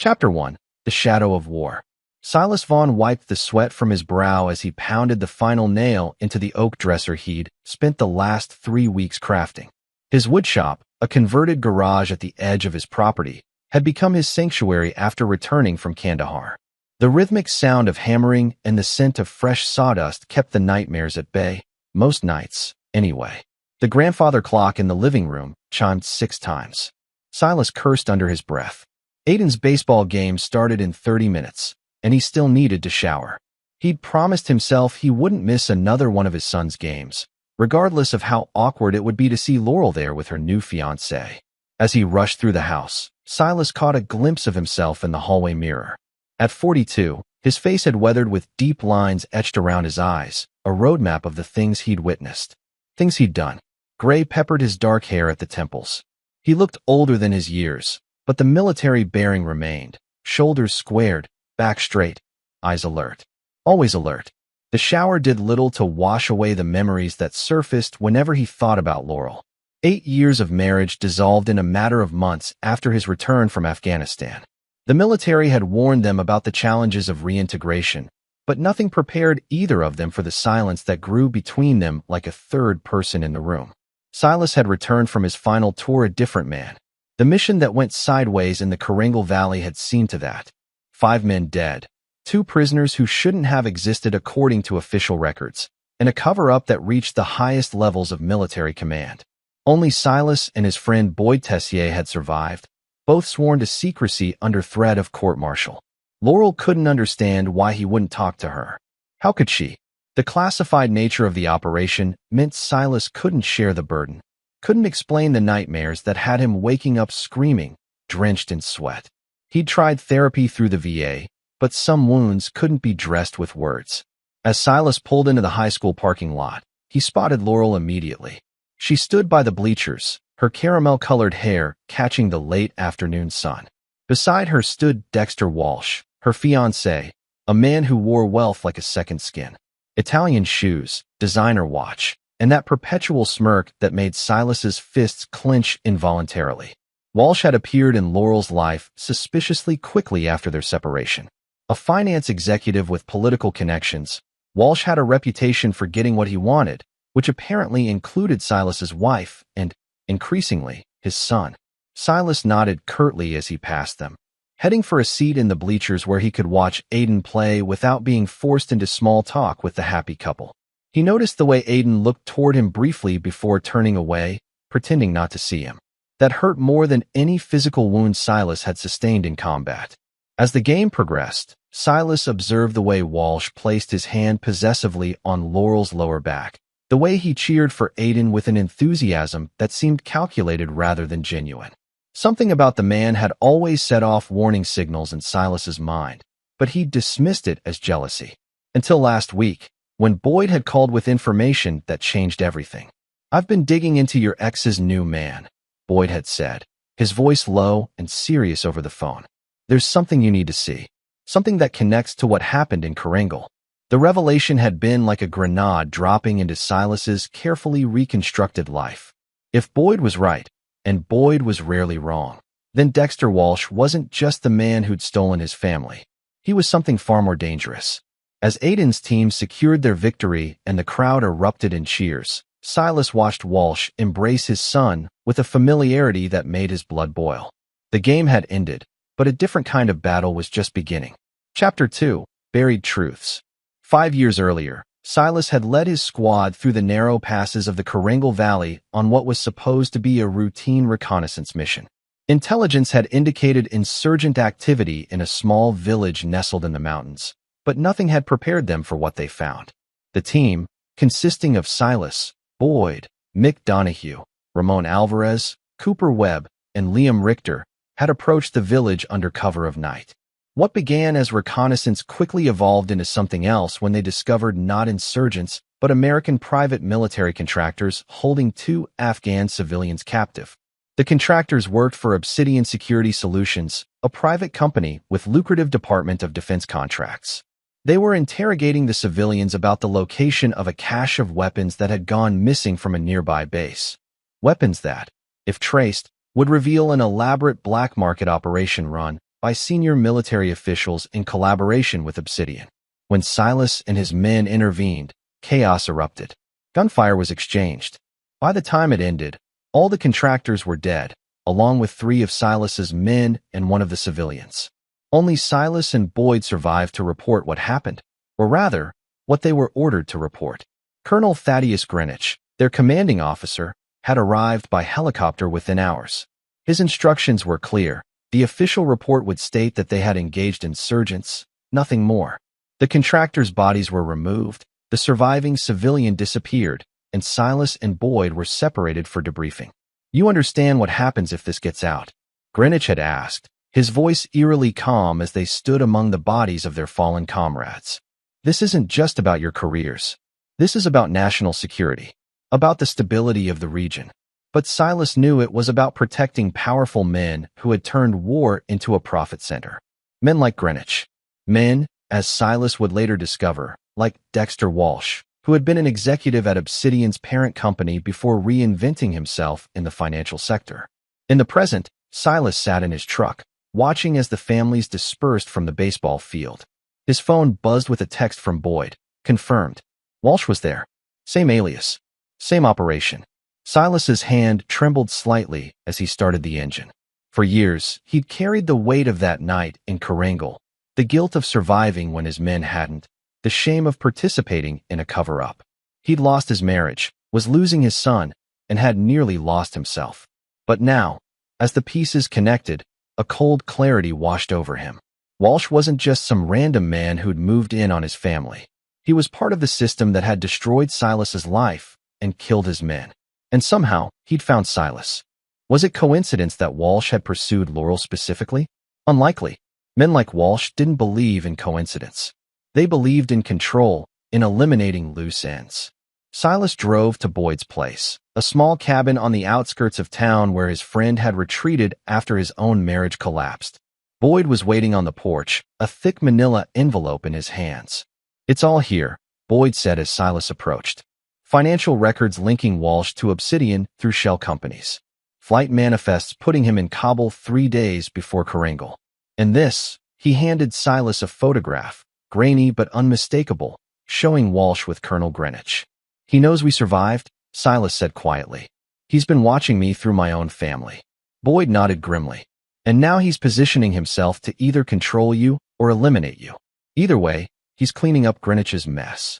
Chapter 1. The Shadow of War. Silas Vaughn wiped the sweat from his brow as he pounded the final nail into the oak dresser he'd spent the last 3 weeks crafting. His woodshop, a converted garage at the edge of his property, had become his sanctuary after returning from Kandahar. The rhythmic sound of hammering and the scent of fresh sawdust kept the nightmares at bay, most nights, anyway. The grandfather clock in the living room chimed 6 times. Silas cursed under his breath. Aiden's baseball game started in 30 minutes, and he still needed to shower. He'd promised himself he wouldn't miss another one of his son's games, regardless of how awkward it would be to see Laurel there with her new fiancé. As he rushed through the house, Silas caught a glimpse of himself in the hallway mirror. At 42, his face had weathered with deep lines etched around his eyes, a roadmap of the things he'd witnessed, things he'd done. Gray peppered his dark hair at the temples. He looked older than his years, but the military bearing remained, shoulders squared, back straight, eyes alert. Always alert. The shower did little to wash away the memories that surfaced whenever he thought about Laurel. 8 years of marriage dissolved in a matter of months after his return from Afghanistan. The military had warned them about the challenges of reintegration, but nothing prepared either of them for the silence that grew between them like a third person in the room. Silas had returned from his final tour a different man. The mission that went sideways in the Karengal Valley had seen to that. 5 men dead, 2 prisoners who shouldn't have existed according to official records, and a cover-up that reached the highest levels of military command. Only Silas and his friend Boyd Tessier had survived, both sworn to secrecy under threat of court-martial. Laurel couldn't understand why he wouldn't talk to her. How could she? The classified nature of the operation meant Silas couldn't share the burden, couldn't explain the nightmares that had him waking up screaming, drenched in sweat. He'd tried therapy through the VA, but some wounds couldn't be dressed with words. As Silas pulled into the high school parking lot, he spotted Laurel immediately. She stood by the bleachers, her caramel-colored hair catching the late afternoon sun. Beside her stood Dexter Walsh, her fiancé, a man who wore wealth like a second skin. Italian shoes, designer watch, and that perpetual smirk that made Silas's fists clench involuntarily. Walsh had appeared in Laurel's life suspiciously quickly after their separation. A finance executive with political connections, Walsh had a reputation for getting what he wanted, which apparently included Silas's wife and, increasingly, his son. Silas nodded curtly as he passed them, heading for a seat in the bleachers where he could watch Aiden play without being forced into small talk with the happy couple. He noticed the way Aiden looked toward him briefly before turning away, pretending not to see him. That hurt more than any physical wound Silas had sustained in combat. As the game progressed, Silas observed the way Walsh placed his hand possessively on Laurel's lower back, the way he cheered for Aiden with an enthusiasm that seemed calculated rather than genuine. Something about the man had always set off warning signals in Silas's mind, but he dismissed it as jealousy. Until last week, when Boyd had called with information that changed everything. "I've been digging into your ex's new man," Boyd had said, his voice low and serious over the phone. "There's something you need to see. Something that connects to what happened in Karengal." The revelation had been like a grenade dropping into Silas's carefully reconstructed life. If Boyd was right, and Boyd was rarely wrong, then Dexter Walsh wasn't just the man who'd stolen his family. He was something far more dangerous. As Aiden's team secured their victory and the crowd erupted in cheers, Silas watched Walsh embrace his son with a familiarity that made his blood boil. The game had ended, but a different kind of battle was just beginning. Chapter 2. Buried Truths. 5 years earlier, Silas had led his squad through the narrow passes of the Karengal Valley on what was supposed to be a routine reconnaissance mission. Intelligence had indicated insurgent activity in a small village nestled in the mountains, but nothing had prepared them for what they found. The team, consisting of Silas, Boyd, Mick Donahue, Ramon Alvarez, Cooper Webb, and Liam Richter, had approached the village under cover of night. What began as reconnaissance quickly evolved into something else when they discovered not insurgents, but American private military contractors holding 2 Afghan civilians captive. The contractors worked for Obsidian Security Solutions, a private company with lucrative Department of Defense contracts. They were interrogating the civilians about the location of a cache of weapons that had gone missing from a nearby base. Weapons that, if traced, would reveal an elaborate black market operation run by senior military officials in collaboration with Obsidian. When Silas and his men intervened, chaos erupted. Gunfire was exchanged. By the time it ended, all the contractors were dead, along with 3 of Silas's men and 1 of the civilians. Only Silas and Boyd survived to report what happened, or rather, what they were ordered to report. Colonel Thaddeus Greenwich, their commanding officer, had arrived by helicopter within hours. His instructions were clear. The official report would state that they had engaged insurgents, nothing more. The contractors' bodies were removed, the surviving civilian disappeared, and Silas and Boyd were separated for debriefing. "You understand what happens if this gets out?" Greenwich had asked, his voice eerily calm as they stood among the bodies of their fallen comrades. "This isn't just about your careers. This is about national security, about the stability of the region." But Silas knew it was about protecting powerful men who had turned war into a profit center. Men like Greenwich. Men, as Silas would later discover, like Dexter Walsh, who had been an executive at Obsidian's parent company before reinventing himself in the financial sector. In the present, Silas sat in his truck, watching as the families dispersed from the baseball field. His phone buzzed with a text from Boyd. Confirmed. Walsh was there. Same alias. Same operation. Silas's hand trembled slightly as he started the engine. For years, he'd carried the weight of that night in Karangal, the guilt of surviving when his men hadn't, the shame of participating in a cover-up. He'd lost his marriage, was losing his son, and had nearly lost himself. But now, as the pieces connected, a cold clarity washed over him. Walsh wasn't just some random man who'd moved in on his family. He was part of the system that had destroyed Silas's life and killed his men. And somehow, he'd found Silas. Was it coincidence that Walsh had pursued Laurel specifically? Unlikely. Men like Walsh didn't believe in coincidence. They believed in control, in eliminating loose ends. Silas drove to Boyd's place, a small cabin on the outskirts of town where his friend had retreated after his own marriage collapsed. Boyd was waiting on the porch, a thick manila envelope in his hands. "It's all here," Boyd said as Silas approached. Financial records linking Walsh to Obsidian through shell companies. Flight manifests putting him in Kabul 3 days before Karangal. And this, he handed Silas a photograph, grainy but unmistakable, showing Walsh with Colonel Greenwich. "He knows we survived," Silas said quietly. "He's been watching me through my own family." Boyd nodded grimly. "And now he's positioning himself to either control you or eliminate you. Either way, he's cleaning up Greenwich's mess."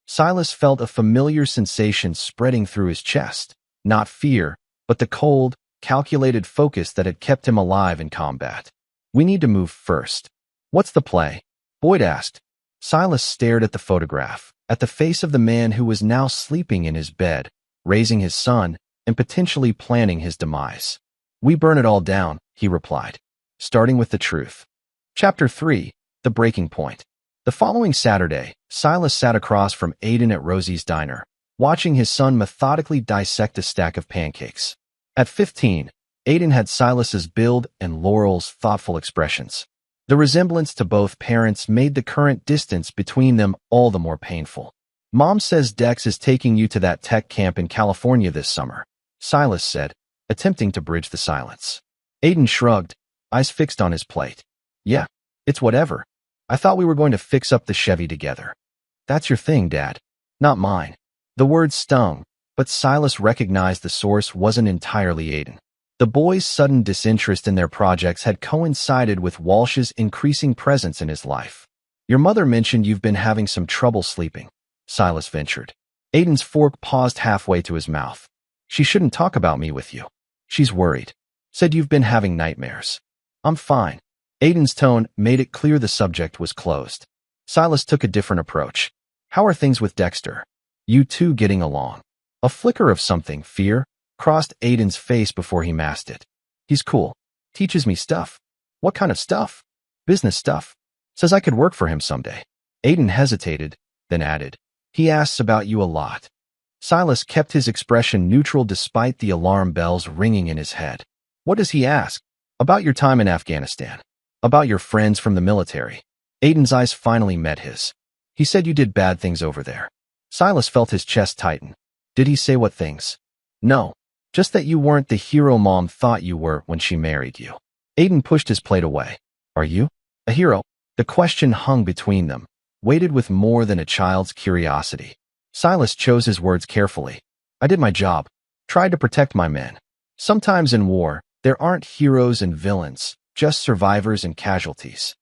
Silas felt a familiar sensation spreading through his chest, not fear, but the cold, calculated focus that had kept him alive in combat. "We need to move first." "What's the play?" Boyd asked. Silas stared at the photograph, at the face of the man who was now sleeping in his bed, raising his son, and potentially planning his demise. "We burn it all down," he replied, starting with the truth. Chapter 3, The Breaking Point. The following Saturday, Silas sat across from Aiden at Rosie's diner, watching his son methodically dissect a stack of pancakes. At 15, Aiden had Silas's build and Laurel's thoughtful expressions. The resemblance to both parents made the current distance between them all the more painful. "Mom says Dex is taking you to that tech camp in California this summer," Silas said, attempting to bridge the silence. Aiden shrugged, eyes fixed on his plate. "Yeah, it's whatever. I thought we were going to fix up the Chevy together." "That's your thing, Dad. Not mine." The words stung, but Silas recognized the source wasn't entirely Aiden. The boys' sudden disinterest in their projects had coincided with Walsh's increasing presence in his life. "Your mother mentioned you've been having some trouble sleeping," Silas ventured. Aiden's fork paused halfway to his mouth. "She shouldn't talk about me with you. She's worried. Said you've been having nightmares." "I'm fine." Aiden's tone made it clear the subject was closed. Silas took a different approach. "How are things with Dexter? You two getting along?" A flicker of something, fear, crossed Aiden's face before he masked it. "He's cool. Teaches me stuff." "What kind of stuff?" "Business stuff. Says I could work for him someday." Aiden hesitated, then added, "He asks about you a lot." Silas kept his expression neutral despite the alarm bells ringing in his head. "What does he ask?" "About your time in Afghanistan. About your friends from the military." Aiden's eyes finally met his. "He said you did bad things over there." Silas felt his chest tighten. "Did he say what things?" "No. Just that you weren't the hero Mom thought you were when she married you." Aiden pushed his plate away. Are you a hero? The question hung between them, weighted with more than a child's curiosity. Silas chose his words carefully. I did my job, tried to protect my men. Sometimes in war, there aren't heroes and villains, just survivors and casualties.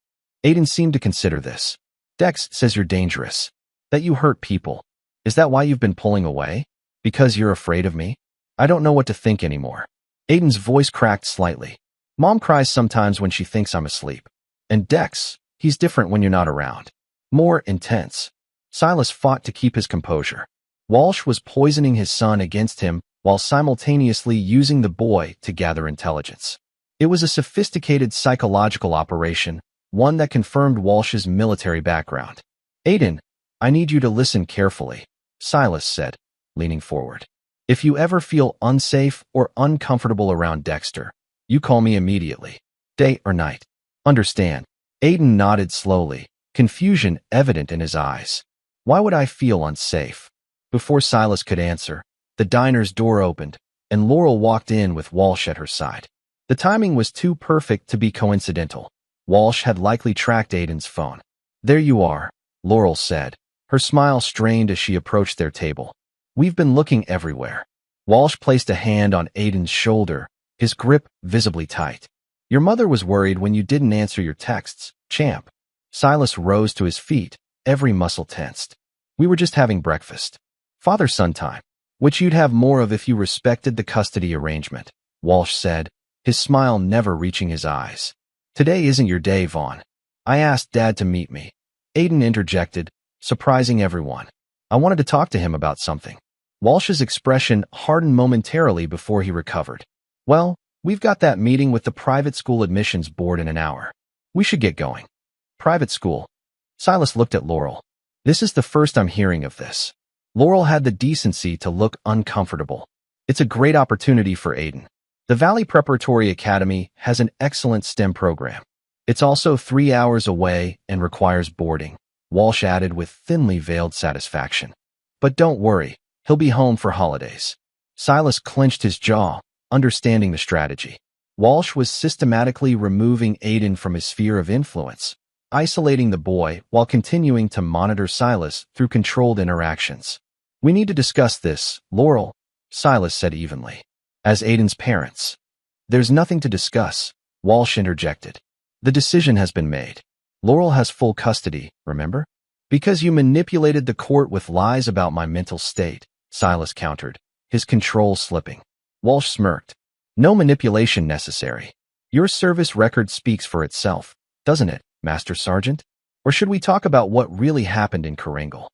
Aiden seemed to consider this. Dex says you're dangerous, that you hurt people. Is that why you've been pulling away? Because you're afraid of me? I don't know what to think anymore. Aiden's voice cracked slightly. Mom cries sometimes when she thinks I'm asleep. And Dex, he's different when you're not around. More intense. Silas fought to keep his composure. Walsh was poisoning his son against him while simultaneously using the boy to gather intelligence. It was a sophisticated psychological operation, one that confirmed Walsh's military background. Aiden, I need you to listen carefully, Silas said, leaning forward. If you ever feel unsafe or uncomfortable around Dexter, you call me immediately, day or night. Understand? Aiden nodded slowly, confusion evident in his eyes. Why would I feel unsafe? Before Silas could answer, the diner's door opened, and Laurel walked in with Walsh at her side. The timing was too perfect to be coincidental. Walsh had likely tracked Aiden's phone. There you are, Laurel said, her smile strained as she approached their table. We've been looking everywhere. Walsh placed a hand on Aiden's shoulder, his grip visibly tight. Your mother was worried when you didn't answer your texts, champ. Silas rose to his feet, every muscle tensed. We were just having breakfast. Father-son time, which you'd have more of if you respected the custody arrangement, Walsh said, his smile never reaching his eyes. Today isn't your day, Vaughn. I asked Dad to meet me. Aiden interjected, surprising everyone. I wanted to talk to him about something. Walsh's expression hardened momentarily before he recovered. Well, we've got that meeting with the private school admissions board in an hour. We should get going. Private school. Silas looked at Laurel. This is the first I'm hearing of this. Laurel had the decency to look uncomfortable. It's a great opportunity for Aiden. The Valley Preparatory Academy has an excellent STEM program. It's also 3 hours away and requires boarding, Walsh added with thinly veiled satisfaction. But don't worry, he'll be home for holidays. Silas clenched his jaw, understanding the strategy. Walsh was systematically removing Aiden from his sphere of influence, isolating the boy while continuing to monitor Silas through controlled interactions. We need to discuss this, Laurel, Silas said evenly. As Aiden's parents. There's nothing to discuss, Walsh interjected. The decision has been made. Laurel has full custody, remember? Because you manipulated the court with lies about my mental state, Silas countered, his control slipping. Walsh smirked. No manipulation necessary. Your service record speaks for itself, doesn't it, Master Sergeant? Or should we talk about what really happened in Karingal?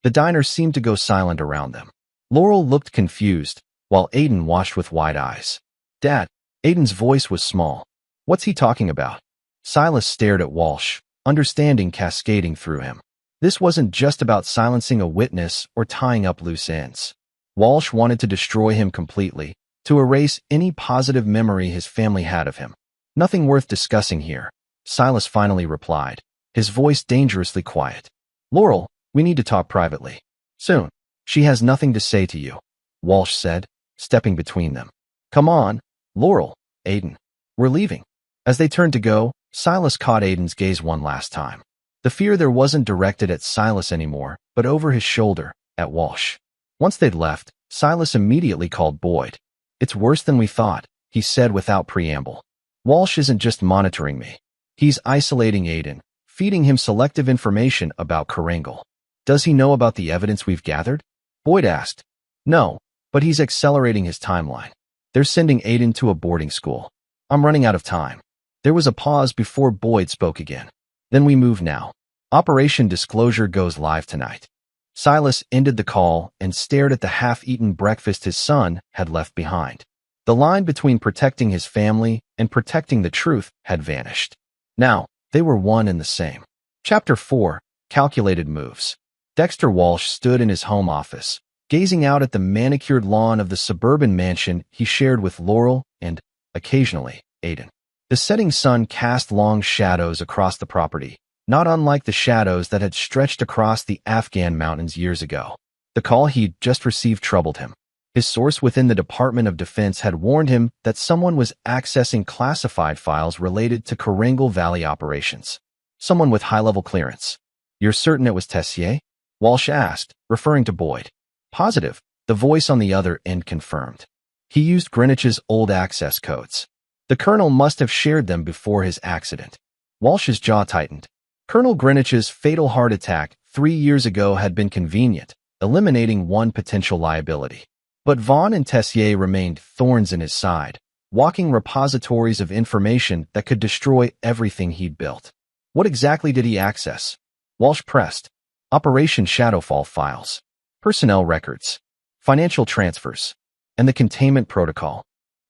The diner seemed to go silent around them. Laurel looked confused, while Aiden watched with wide eyes. Dad, Aiden's voice was small. What's he talking about? Silas stared at Walsh, understanding cascading through him. This wasn't just about silencing a witness or tying up loose ends. Walsh wanted to destroy him completely, to erase any positive memory his family had of him. Nothing worth discussing here, Silas finally replied, his voice dangerously quiet. Laurel, we need to talk privately. Soon. She has nothing to say to you, Walsh said, stepping between them. Come on, Laurel, Aiden. We're leaving. As they turned to go, Silas caught Aiden's gaze one last time. The fear there wasn't directed at Silas anymore, but over his shoulder, at Walsh. Once they'd left, Silas immediately called Boyd. It's worse than we thought, he said without preamble. Walsh isn't just monitoring me. He's isolating Aiden, feeding him selective information about Karingal. Does he know about the evidence we've gathered? Boyd asked. No, but he's accelerating his timeline. They're sending Aiden to a boarding school. I'm running out of time. There was a pause before Boyd spoke again. Then we move now. Operation Disclosure goes live tonight. Silas ended the call and stared at the half-eaten breakfast his son had left behind. The line between protecting his family and protecting the truth had vanished. Now, they were one and the same. Chapter 4, Calculated Moves. Dexter Walsh stood in his home office, gazing out at the manicured lawn of the suburban mansion he shared with Laurel and, occasionally, Aiden. The setting sun cast long shadows across the property, not unlike the shadows that had stretched across the Afghan mountains years ago. The call he'd just received troubled him. His source within the Department of Defense had warned him that someone was accessing classified files related to Karangal Valley operations. Someone with high-level clearance. You're certain it was Tessier? Walsh asked, referring to Boyd. Positive, the voice on the other end confirmed. He used Greenwich's old access codes. The colonel must have shared them before his accident. Walsh's jaw tightened. Colonel Greenwich's fatal heart attack 3 years ago had been convenient, eliminating one potential liability. But Vaughn and Tessier remained thorns in his side, walking repositories of information that could destroy everything he'd built. What exactly did he access? Walsh pressed. Operation Shadowfall files, personnel records, financial transfers, and the containment protocol.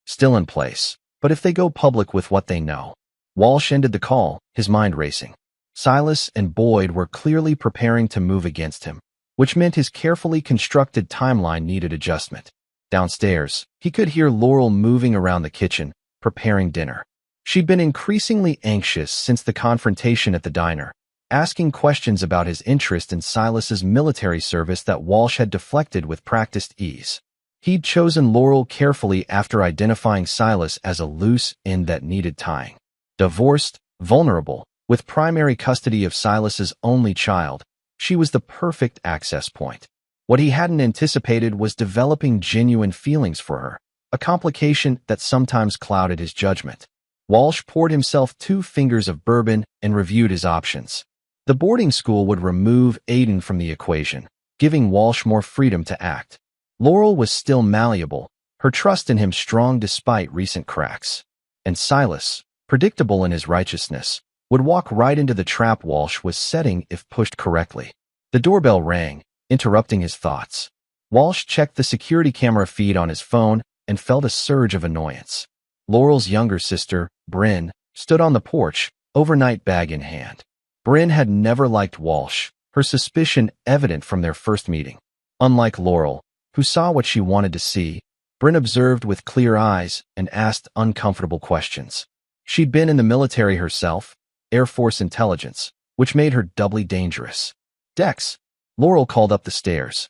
Still in place, but if they go public with what they know. Walsh ended the call, his mind racing. Silas and Boyd were clearly preparing to move against him, which meant his carefully constructed timeline needed adjustment. Downstairs, he could hear Laurel moving around the kitchen, preparing dinner. She'd been increasingly anxious since the confrontation at the diner, asking questions about his interest in Silas's military service that Walsh had deflected with practiced ease. He'd chosen Laurel carefully after identifying Silas as a loose end that needed tying. Divorced, vulnerable, with primary custody of Silas's only child, she was the perfect access point. What he hadn't anticipated was developing genuine feelings for her, a complication that sometimes clouded his judgment. Walsh poured himself 2 fingers of bourbon and reviewed his options. The boarding school would remove Aiden from the equation, giving Walsh more freedom to act. Laurel was still malleable, her trust in him strong despite recent cracks. And Silas, predictable in his righteousness, would walk right into the trap Walsh was setting if pushed correctly. The doorbell rang, interrupting his thoughts. Walsh checked the security camera feed on his phone and felt a surge of annoyance. Laurel's younger sister, Bryn, stood on the porch, overnight bag in hand. Bryn had never liked Walsh, her suspicion evident from their first meeting. Unlike Laurel, who saw what she wanted to see, Bryn observed with clear eyes and asked uncomfortable questions. She'd been in the military herself, Air Force intelligence, which made her doubly dangerous. Dex, Laurel called up the stairs.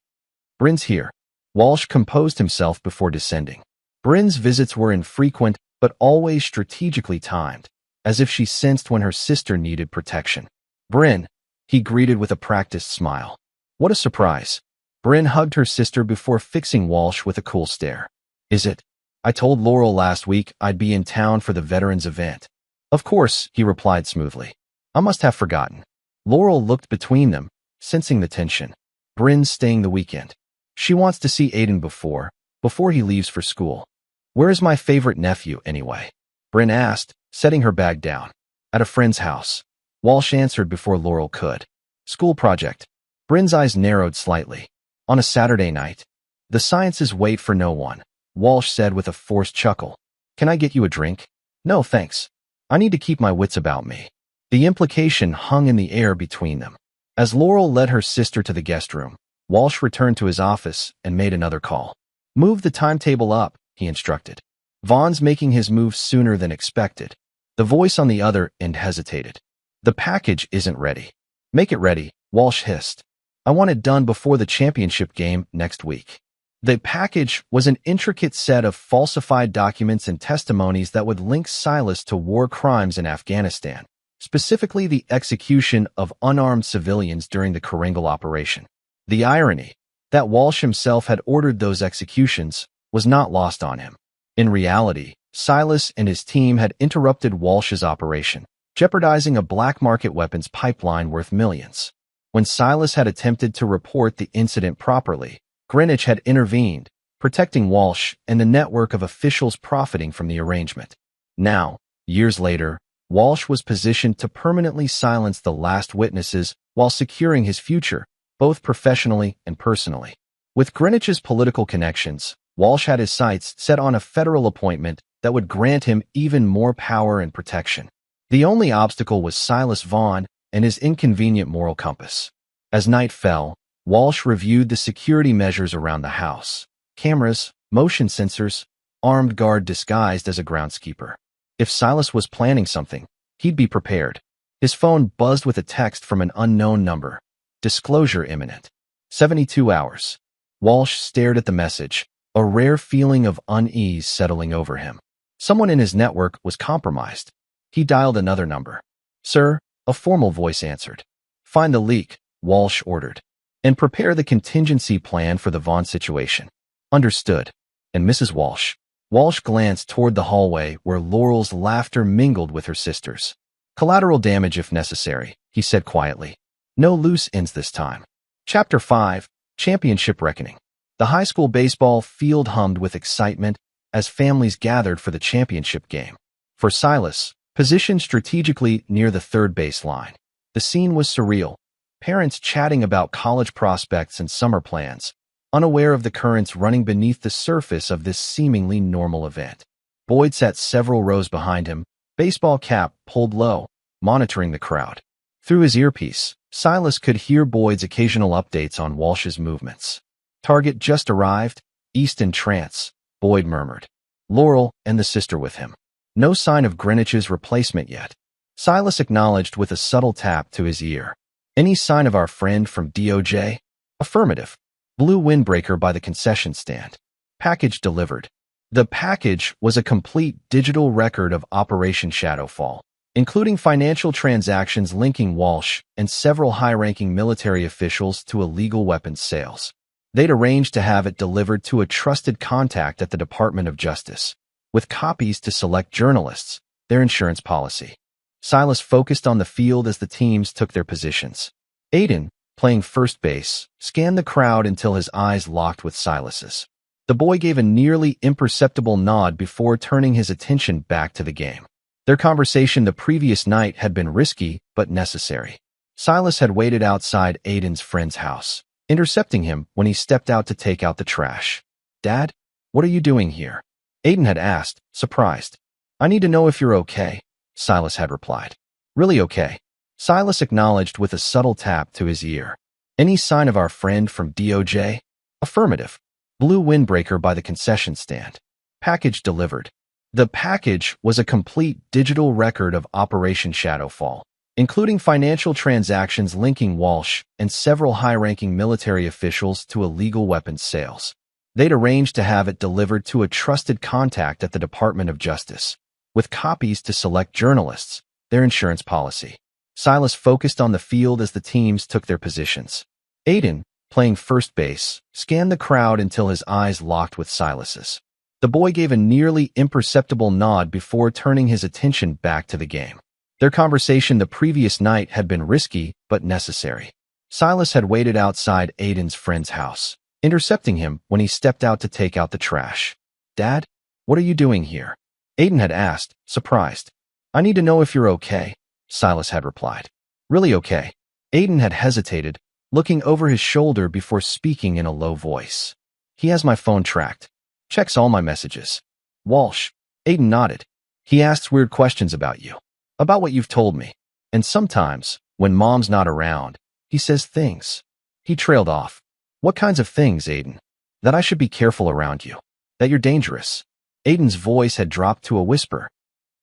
Bryn's here. Walsh composed himself before descending. Bryn's visits were infrequent, but always strategically timed, as if she sensed when her sister needed protection. Bryn, he greeted with a practiced smile. What a surprise. Bryn hugged her sister before fixing Walsh with a cool stare. Is it? I told Laurel last week I'd be in town for the veterans event. Of course, he replied smoothly. I must have forgotten. Laurel looked between them, sensing the tension. Bryn's staying the weekend. She wants to see Aiden before he leaves for school. Where is my favorite nephew, anyway? Bryn asked, setting her bag down. At a friend's house. Walsh answered before Laurel could. School project. Bryn's eyes narrowed slightly. On a Saturday night. The sciences wait for no one, Walsh said with a forced chuckle. Can I get you a drink? No, thanks. I need to keep my wits about me. The implication hung in the air between them. As Laurel led her sister to the guest room, Walsh returned to his office and made another call. Move the timetable up, he instructed. Vaughn's making his move sooner than expected. The voice on the other end hesitated. The package isn't ready. Make it ready, Walsh hissed. I want it done before the championship game next week. The package was an intricate set of falsified documents and testimonies that would link Silas to war crimes in Afghanistan, specifically the execution of unarmed civilians during the Karangal operation. The irony, that Walsh himself had ordered those executions, was not lost on him. In reality, Silas and his team had interrupted Walsh's operation, jeopardizing a black market weapons pipeline worth millions. When Silas had attempted to report the incident properly, Greenwich had intervened, protecting Walsh and the network of officials profiting from the arrangement. Now, years later, Walsh was positioned to permanently silence the last witnesses while securing his future, both professionally and personally. With Greenwich's political connections, Walsh had his sights set on a federal appointment that would grant him even more power and protection. The only obstacle was Silas Vaughn and his inconvenient moral compass. As night fell, Walsh reviewed the security measures around the house. Cameras, motion sensors, armed guard disguised as a groundskeeper. If Silas was planning something, he'd be prepared. His phone buzzed with a text from an unknown number. Disclosure imminent. 72 hours. Walsh stared at the message, a rare feeling of unease settling over him. Someone in his network was compromised. He dialed another number. "Sir," a formal voice answered. "Find the leak," Walsh ordered, "and prepare the contingency plan for the Vaughn situation." "Understood." "And Mrs. Walsh?" Walsh glanced toward the hallway where Laurel's laughter mingled with her sister's. "Collateral damage if necessary," he said quietly. "No loose ends this time." Chapter 5, Championship Reckoning. The high school baseball field hummed with excitement as families gathered for the championship game. For Silas, positioned strategically near the third base line, the scene was surreal. Parents chatting about college prospects and summer plans, unaware of the currents running beneath the surface of this seemingly normal event. Boyd sat several rows behind him, baseball cap pulled low, monitoring the crowd. Through his earpiece, Silas could hear Boyd's occasional updates on Walsh's movements. "Target just arrived, east in trance," Boyd murmured. "Laurel and the sister with him. No sign of Greenwich's replacement yet." Silas acknowledged with a subtle tap to his ear. "Any sign of our friend from DOJ?" "Affirmative. Blue windbreaker by the concession stand. Package delivered." The package was a complete digital record of Operation Shadowfall, including financial transactions linking Walsh and several high-ranking military officials to illegal weapons sales. They'd arranged to have it delivered to a trusted contact at the Department of Justice, with copies to select journalists, their insurance policy. Silas focused on the field as the teams took their positions. Aiden, playing first base, scanned the crowd until his eyes locked with Silas's. The boy gave a nearly imperceptible nod before turning his attention back to the game. Their conversation the previous night had been risky but necessary. Silas had waited outside Aiden's friend's house, intercepting him when he stepped out to take out the trash. "Dad, what are you doing here?" Aiden had asked, surprised. "I need to know if you're okay," Silas had replied. "Really okay." Silas acknowledged with a subtle tap to his ear. "Any sign of our friend from DOJ?" "Affirmative. Blue windbreaker by the concession stand. Package delivered." The package was a complete digital record of Operation Shadowfall, including financial transactions linking Walsh and several high-ranking military officials to illegal weapons sales. They'd arranged to have it delivered to a trusted contact at the Department of Justice, with copies to select journalists, their insurance policy. Silas focused on the field as the teams took their positions. Aiden, playing first base, scanned the crowd until his eyes locked with Silas's. The boy gave a nearly imperceptible nod before turning his attention back to the game. Their conversation the previous night had been risky but necessary. Silas had waited outside Aiden's friend's house, intercepting him when he stepped out to take out the trash. "Dad, what are you doing here?" Aiden had asked, surprised. "I need to know if you're okay," Silas had replied. "Really okay." Aiden had hesitated, looking over his shoulder before speaking in a low voice. "He has my phone tracked. Checks all my messages." "Walsh." Aiden nodded. "He asks weird questions about you. About what you've told me. And sometimes, when Mom's not around, he says things." He trailed off. "What kinds of things, Aiden?" "That I should be careful around you. That you're dangerous." Aiden's voice had dropped to a whisper.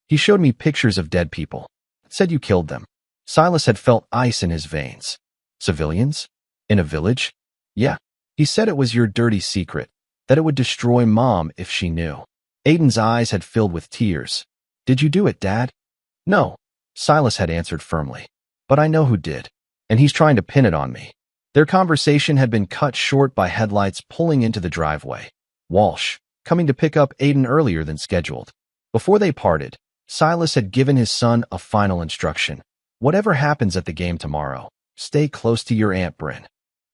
"He showed me pictures of dead people. Said you killed them." Silas had felt ice in his veins. "Civilians? In a village?" "Yeah. He said it was your dirty secret, that it would destroy Mom if she knew." Aiden's eyes had filled with tears. "Did you do it, Dad?" "No," Silas had answered firmly. "But I know who did. And he's trying to pin it on me." Their conversation had been cut short by headlights pulling into the driveway. Walsh, coming to pick up Aiden earlier than scheduled. Before they parted, Silas had given his son a final instruction. "Whatever happens at the game tomorrow, stay close to your Aunt Bryn."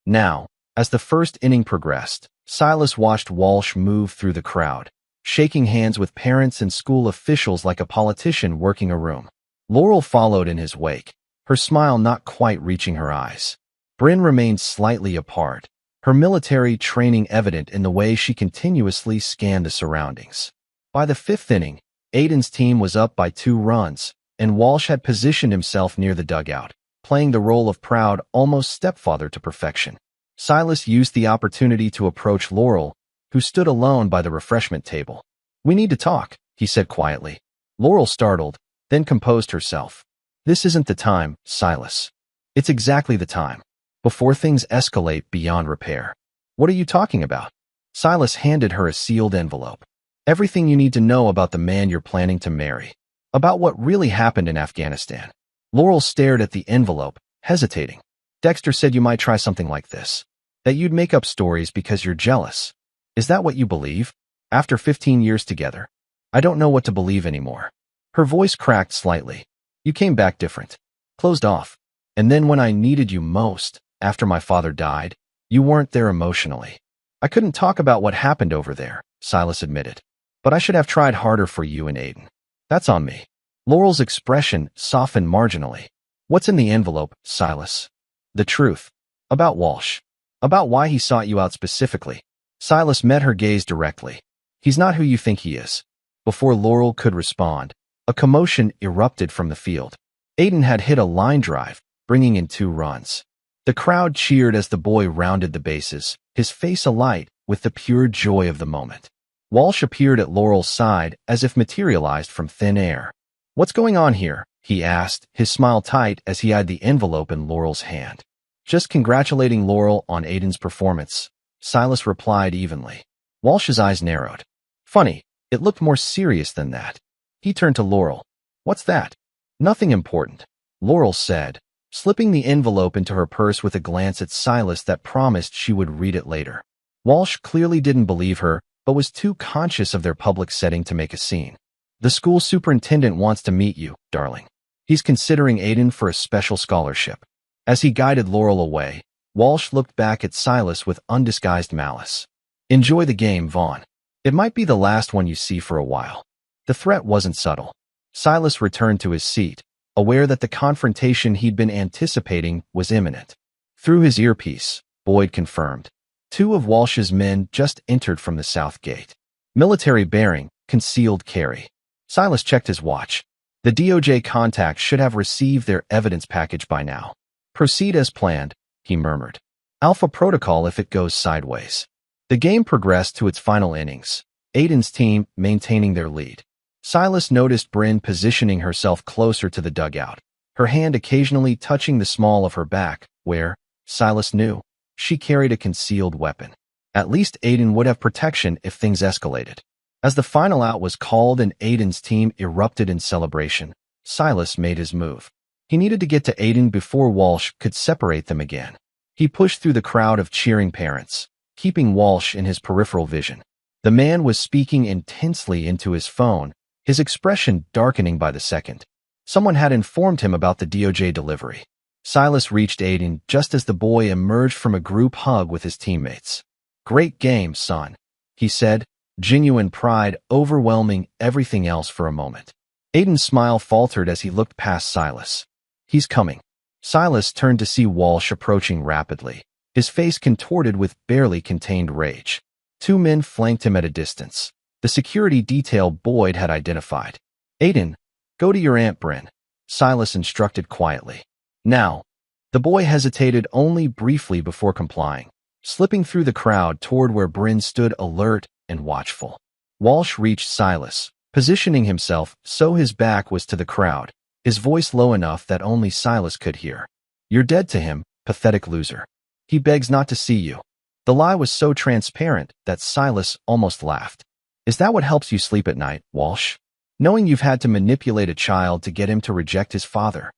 Now, as the first inning progressed, Silas watched Walsh move through the crowd, shaking hands with parents and school officials like a politician working a room. Laurel followed in his wake, her smile not quite reaching her eyes. Bryn remained slightly apart, her military training evident in the way she continuously scanned the surroundings. By the fifth inning, Aiden's team was up by 2 runs, and Walsh had positioned himself near the dugout, playing the role of proud, almost stepfather to perfection. Silas used the opportunity to approach Laurel, who stood alone by the refreshment table. "We need to talk," he said quietly. Laurel startled, then composed herself. "This isn't the time, Silas. It's exactly the time. Before things escalate beyond repair." "What are you talking about?" Silas handed her a sealed envelope. Everything you need to know about the man you're planning to marry. About what really happened in Afghanistan. Laurel stared at the envelope, hesitating. Dexter said you might try something like this. That you'd make up stories because you're jealous. Is that what you believe? After 15 years together? I don't know what to believe anymore. Her voice cracked slightly. You came back different. Closed off. And then when I needed you most, after my father died, you weren't there emotionally. I couldn't talk about what happened over there, Silas admitted. But I should have tried harder for you and Aiden. That's on me. Laurel's expression softened marginally. What's in the envelope, Silas? The truth. About Walsh. About why he sought you out specifically. Silas met her gaze directly. He's not who you think he is. Before Laurel could respond, a commotion erupted from the field. Aiden had hit a line drive, bringing in 2 runs. The crowd cheered as the boy rounded the bases, his face alight with the pure joy of the moment. Walsh appeared at Laurel's side as if materialized from thin air. What's going on here? He asked, his smile tight as he eyed the envelope in Laurel's hand. Just congratulating Laurel on Aiden's performance, Silas replied evenly. Walsh's eyes narrowed. Funny, it looked more serious than that. He turned to Laurel. What's that? Nothing important, Laurel said, slipping the envelope into her purse with a glance at Silas that promised she would read it later. Walsh clearly didn't believe her, but was too conscious of their public setting to make a scene. The school superintendent wants to meet you, darling. He's considering Aiden for a special scholarship. As he guided Laurel away, Walsh looked back at Silas with undisguised malice. Enjoy the game, Vaughn. It might be the last one you see for a while. The threat wasn't subtle. Silas returned to his seat, aware that the confrontation he'd been anticipating was imminent. Through his earpiece, Boyd confirmed. 2 of Walsh's men just entered from the south gate. Military bearing, concealed carry. Silas checked his watch. The DOJ contacts should have received their evidence package by now. Proceed as planned, he murmured. Alpha protocol if it goes sideways. The game progressed to its final innings, Aiden's team maintaining their lead. Silas noticed Bryn positioning herself closer to the dugout, her hand occasionally touching the small of her back, where, Silas knew, she carried a concealed weapon. At least Aiden would have protection if things escalated. As the final out was called and Aiden's team erupted in celebration, Silas made his move. He needed to get to Aiden before Walsh could separate them again. He pushed through the crowd of cheering parents, keeping Walsh in his peripheral vision. The man was speaking intensely into his phone, his expression darkening by the second. Someone had informed him about the DOJ delivery. Silas reached Aiden just as the boy emerged from a group hug with his teammates. Great game, son, he said, genuine pride overwhelming everything else for a moment. Aiden's smile faltered as he looked past Silas. He's coming. Silas turned to see Walsh approaching rapidly, his face contorted with barely contained rage. 2 men flanked him at a distance, the security detail Boyd had identified. Aiden, go to your Aunt Bryn, Silas instructed quietly. Now. The boy hesitated only briefly before complying, slipping through the crowd toward where Bryn stood alert and watchful. Walsh reached Silas, positioning himself so his back was to the crowd, his voice low enough that only Silas could hear. You're dead to him, pathetic loser. He begs not to see you. The lie was so transparent that Silas almost laughed. Is that what helps you sleep at night, Walsh? Knowing you've had to manipulate a child to get him to reject his father?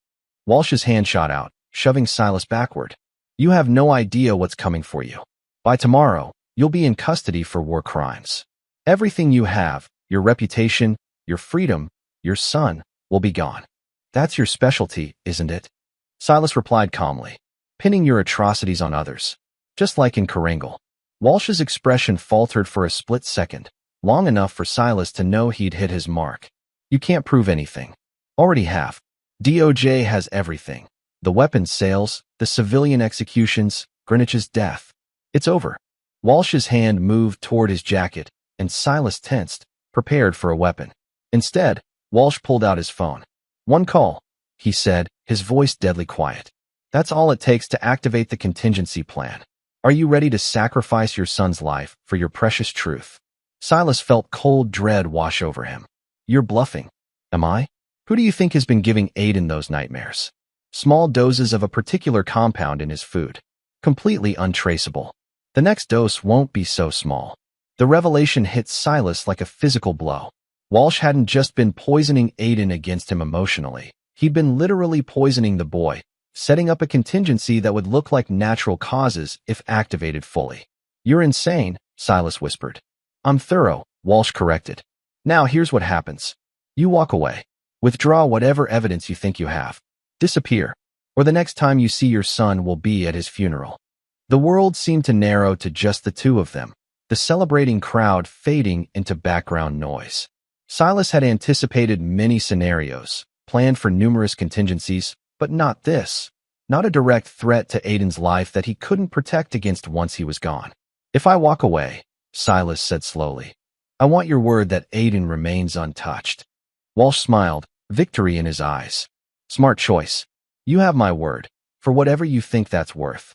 Walsh's hand shot out, shoving Silas backward. You have no idea what's coming for you. By tomorrow, you'll be in custody for war crimes. Everything you have, your reputation, your freedom, your son, will be gone. That's your specialty, isn't it? Silas replied calmly, pinning your atrocities on others. Just like in Karangal. Walsh's expression faltered for a split second, long enough for Silas to know he'd hit his mark. You can't prove anything. Already have. DOJ has everything. The weapons sales, the civilian executions, Greenwich's death. It's over. Walsh's hand moved toward his jacket, and Silas tensed, prepared for a weapon. Instead, Walsh pulled out his phone. One call, he said, his voice deadly quiet. That's all it takes to activate the contingency plan. Are you ready to sacrifice your son's life for your precious truth? Silas felt cold dread wash over him. You're bluffing. Am I? Who do you think has been giving Aiden those nightmares? Small doses of a particular compound in his food. Completely untraceable. The next dose won't be so small. The revelation hit Silas like a physical blow. Walsh hadn't just been poisoning Aiden against him emotionally. He'd been literally poisoning the boy, setting up a contingency that would look like natural causes if activated fully. "You're insane," Silas whispered. "I'm thorough," Walsh corrected. "Now here's what happens. You walk away. Withdraw whatever evidence you think you have. Disappear. Or the next time you see your son will be at his funeral." The world seemed to narrow to just the two of them, the celebrating crowd fading into background noise. Silas had anticipated many scenarios, planned for numerous contingencies, but not this. Not a direct threat to Aiden's life that he couldn't protect against once he was gone. "If I walk away," Silas said slowly, "I want your word that Aiden remains untouched." Walsh smiled, victory in his eyes. "Smart choice. You have my word, for whatever you think that's worth."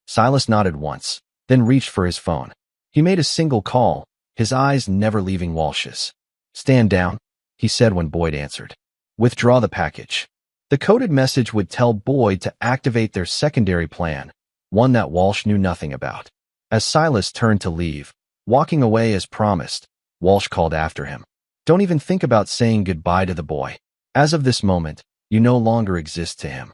Silas nodded once, then reached for his phone. He made a single call, his eyes never leaving Walsh's. "Stand down," he said when Boyd answered. "Withdraw the package." The coded message would tell Boyd to activate their secondary plan, one that Walsh knew nothing about. As Silas turned to leave, walking away as promised, Walsh called after him. "Don't even think about saying goodbye to the boy. As of this moment, you no longer exist to him."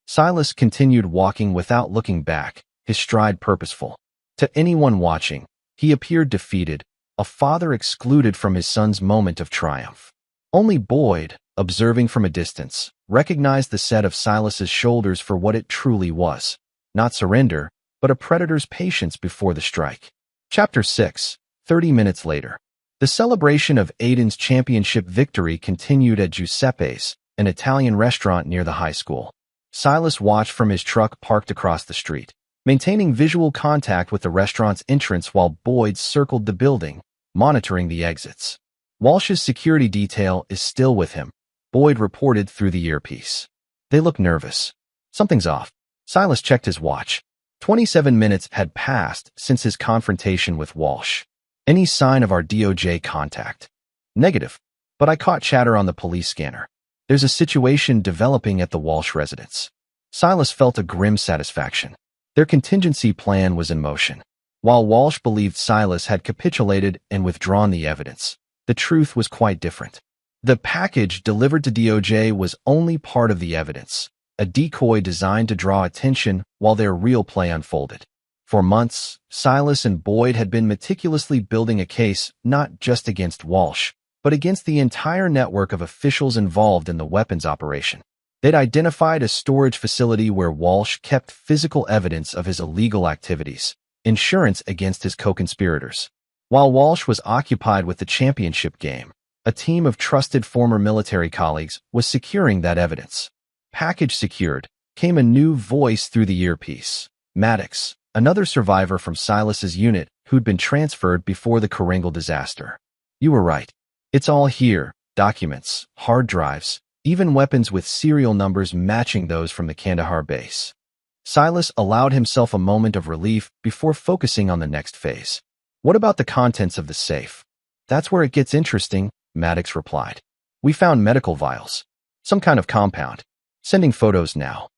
Silas continued walking without looking back, his stride purposeful. To anyone watching, he appeared defeated, a father excluded from his son's moment of triumph. Only Boyd, observing from a distance, recognized the set of Silas's shoulders for what it truly was. Not surrender, but a predator's patience before the strike. Chapter 6, 30 minutes later. The celebration of Aiden's championship victory continued at Giuseppe's, an Italian restaurant near the high school. Silas watched from his truck parked across the street, maintaining visual contact with the restaurant's entrance while Boyd circled the building, monitoring the exits. "Walsh's security detail is still with him," Boyd reported through the earpiece. "They look nervous. Something's off." Silas checked his watch. 27 minutes had passed since his confrontation with Walsh. "Any sign of our DOJ contact?" "Negative, but I caught chatter on the police scanner. There's a situation developing at the Walsh residence." Silas felt a grim satisfaction. Their contingency plan was in motion. While Walsh believed Silas had capitulated and withdrawn the evidence, the truth was quite different. The package delivered to DOJ was only part of the evidence, a decoy designed to draw attention while their real play unfolded. For months, Silas and Boyd had been meticulously building a case not just against Walsh, but against the entire network of officials involved in the weapons operation. They'd identified a storage facility where Walsh kept physical evidence of his illegal activities, insurance against his co-conspirators. While Walsh was occupied with the championship game, a team of trusted former military colleagues was securing that evidence. Package secured, came a new voice through the earpiece. Maddox, another survivor from Silas's unit who'd been transferred before the Karingal disaster. "You were right. It's all here, documents, hard drives, even weapons with serial numbers matching those from the Kandahar base." Silas allowed himself a moment of relief before focusing on the next phase. "What about the contents of the safe?" "That's where it gets interesting," Maddox replied. "We found medical vials. Some kind of compound. Sending photos now."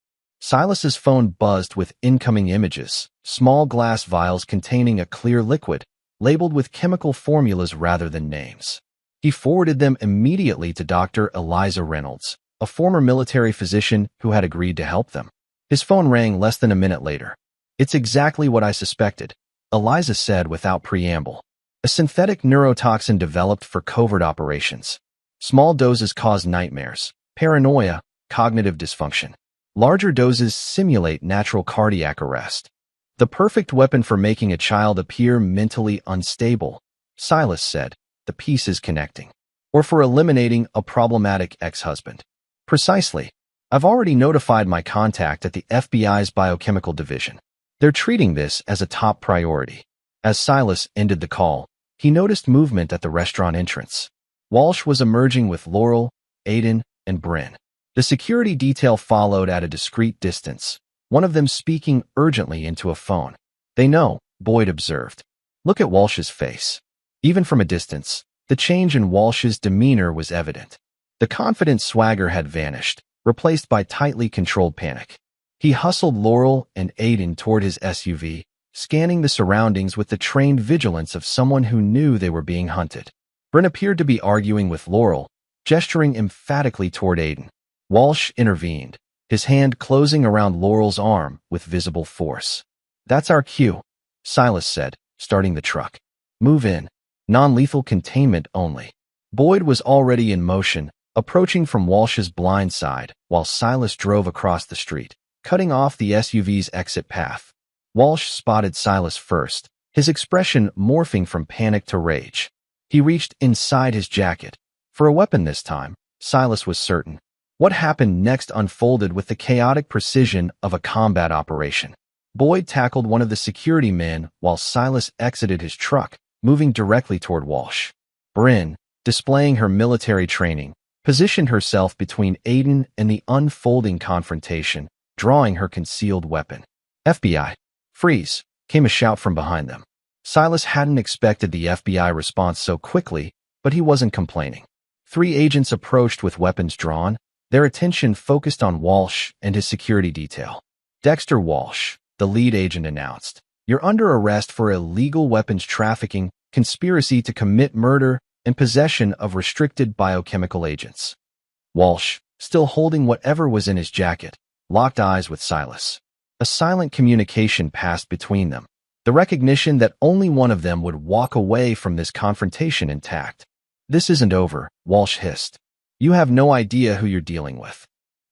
Silas's phone buzzed with incoming images, small glass vials containing a clear liquid, labeled with chemical formulas rather than names. He forwarded them immediately to Dr. Eliza Reynolds, a former military physician who had agreed to help them. His phone rang less than a minute later. "It's exactly what I suspected," Eliza said without preamble. "A synthetic neurotoxin developed for covert operations. Small doses cause nightmares, paranoia, cognitive dysfunction. Larger doses simulate natural cardiac arrest. The perfect weapon for making a child appear mentally unstable," Silas said, the pieces connecting. "Or for eliminating a problematic ex-husband." "Precisely. I've already notified my contact at the FBI's biochemical division. They're treating this as a top priority." As Silas ended the call, he noticed movement at the restaurant entrance. Walsh was emerging with Laurel, Aiden, and Bryn. The security detail followed at a discreet distance, one of them speaking urgently into a phone. "They know," Boyd observed. "Look at Walsh's face." Even from a distance, the change in Walsh's demeanor was evident. The confident swagger had vanished, replaced by tightly controlled panic. He hustled Laurel and Aiden toward his SUV, scanning the surroundings with the trained vigilance of someone who knew they were being hunted. Bryn appeared to be arguing with Laurel, gesturing emphatically toward Aiden. Walsh intervened, his hand closing around Laurel's arm with visible force. "That's our cue," Silas said, starting the truck. "Move in. Non-lethal containment only." Boyd was already in motion, approaching from Walsh's blind side, while Silas drove across the street, cutting off the SUV's exit path. Walsh spotted Silas first, his expression morphing from panic to rage. He reached inside his jacket. For a weapon this time, Silas was certain. What happened next unfolded with the chaotic precision of a combat operation. Boyd tackled one of the security men while Silas exited his truck, moving directly toward Walsh. Bryn, displaying her military training, positioned herself between Aiden and the unfolding confrontation, drawing her concealed weapon. "FBI, freeze," came a shout from behind them. Silas hadn't expected the FBI response so quickly, but he wasn't complaining. 3 agents approached with weapons drawn, their attention focused on Walsh and his security detail. "Dexter Walsh," the lead agent announced, "you're under arrest for illegal weapons trafficking, conspiracy to commit murder, and possession of restricted biochemical agents." Walsh, still holding whatever was in his jacket, locked eyes with Silas. A silent communication passed between them, the recognition that only one of them would walk away from this confrontation intact. "This isn't over," Walsh hissed. "You have no idea who you're dealing with."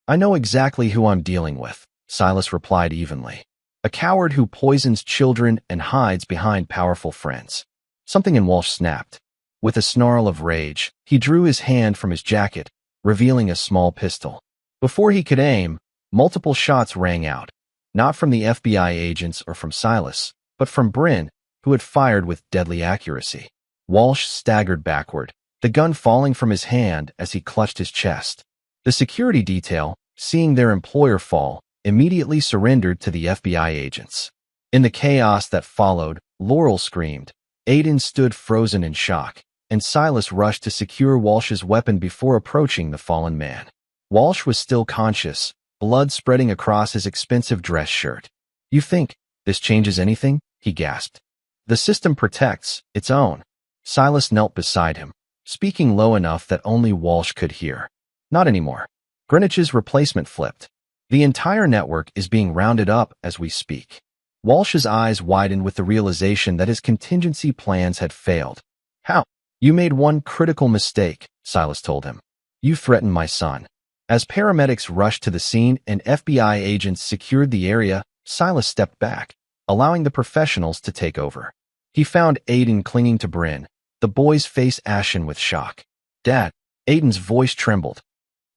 "I know exactly who I'm dealing with," Silas replied evenly. "A coward who poisons children and hides behind powerful friends." Something in Walsh snapped. With a snarl of rage, he drew his hand from his jacket, revealing a small pistol. Before he could aim, multiple shots rang out, not from the FBI agents or from Silas, but from Bryn, who had fired with deadly accuracy. Walsh staggered backward, the gun falling from his hand as he clutched his chest. The security detail, seeing their employer fall, immediately surrendered to the FBI agents. In the chaos that followed, Laurel screamed. Aiden stood frozen in shock, and Silas rushed to secure Walsh's weapon before approaching the fallen man. Walsh was still conscious, blood spreading across his expensive dress shirt. "You think this changes anything?" he gasped. "The system protects its own." Silas knelt beside him, speaking low enough that only Walsh could hear. "Not anymore." Greenwich's replacement flipped. "The entire network is being rounded up as we speak." Walsh's eyes widened with the realization that his contingency plans had failed. "How?" "You made one critical mistake," Silas told him. "You threatened my son." As paramedics rushed to the scene and FBI agents secured the area, Silas stepped back, allowing the professionals to take over. He found Aiden clinging to Bryn, the boy's face ashen with shock. "Dad," Aiden's voice trembled.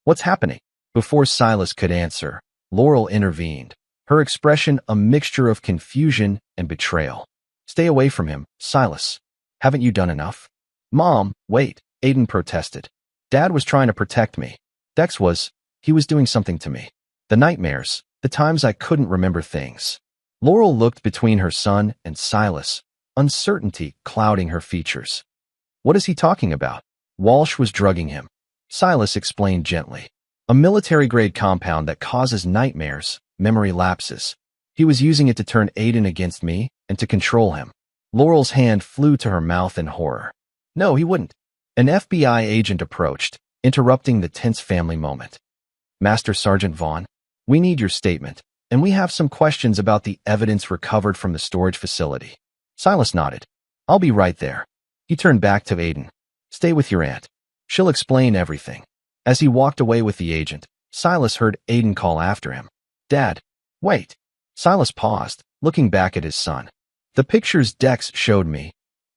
"What's happening?" Before Silas could answer, Laurel intervened, her expression a mixture of confusion and betrayal. "Stay away from him, Silas. Haven't you done enough?" "Mom, wait," Aiden protested. "Dad was trying to protect me. He was doing something to me. The nightmares, the times I couldn't remember things." Laurel looked between her son and Silas, uncertainty clouding her features. "What is he talking about?" "Walsh was drugging him," Silas explained gently. "A military-grade compound that causes nightmares, memory lapses. He was using it to turn Aiden against me and to control him." Laurel's hand flew to her mouth in horror. "No, he wouldn't." An FBI agent approached, interrupting the tense family moment. "Master Sergeant Vaughn, we need your statement, and we have some questions about the evidence recovered from the storage facility." Silas nodded. "I'll be right there." He turned back to Aiden. "Stay with your aunt. She'll explain everything." As he walked away with the agent, Silas heard Aiden call after him. "Dad, wait." Silas paused, looking back at his son. "The pictures Dex showed me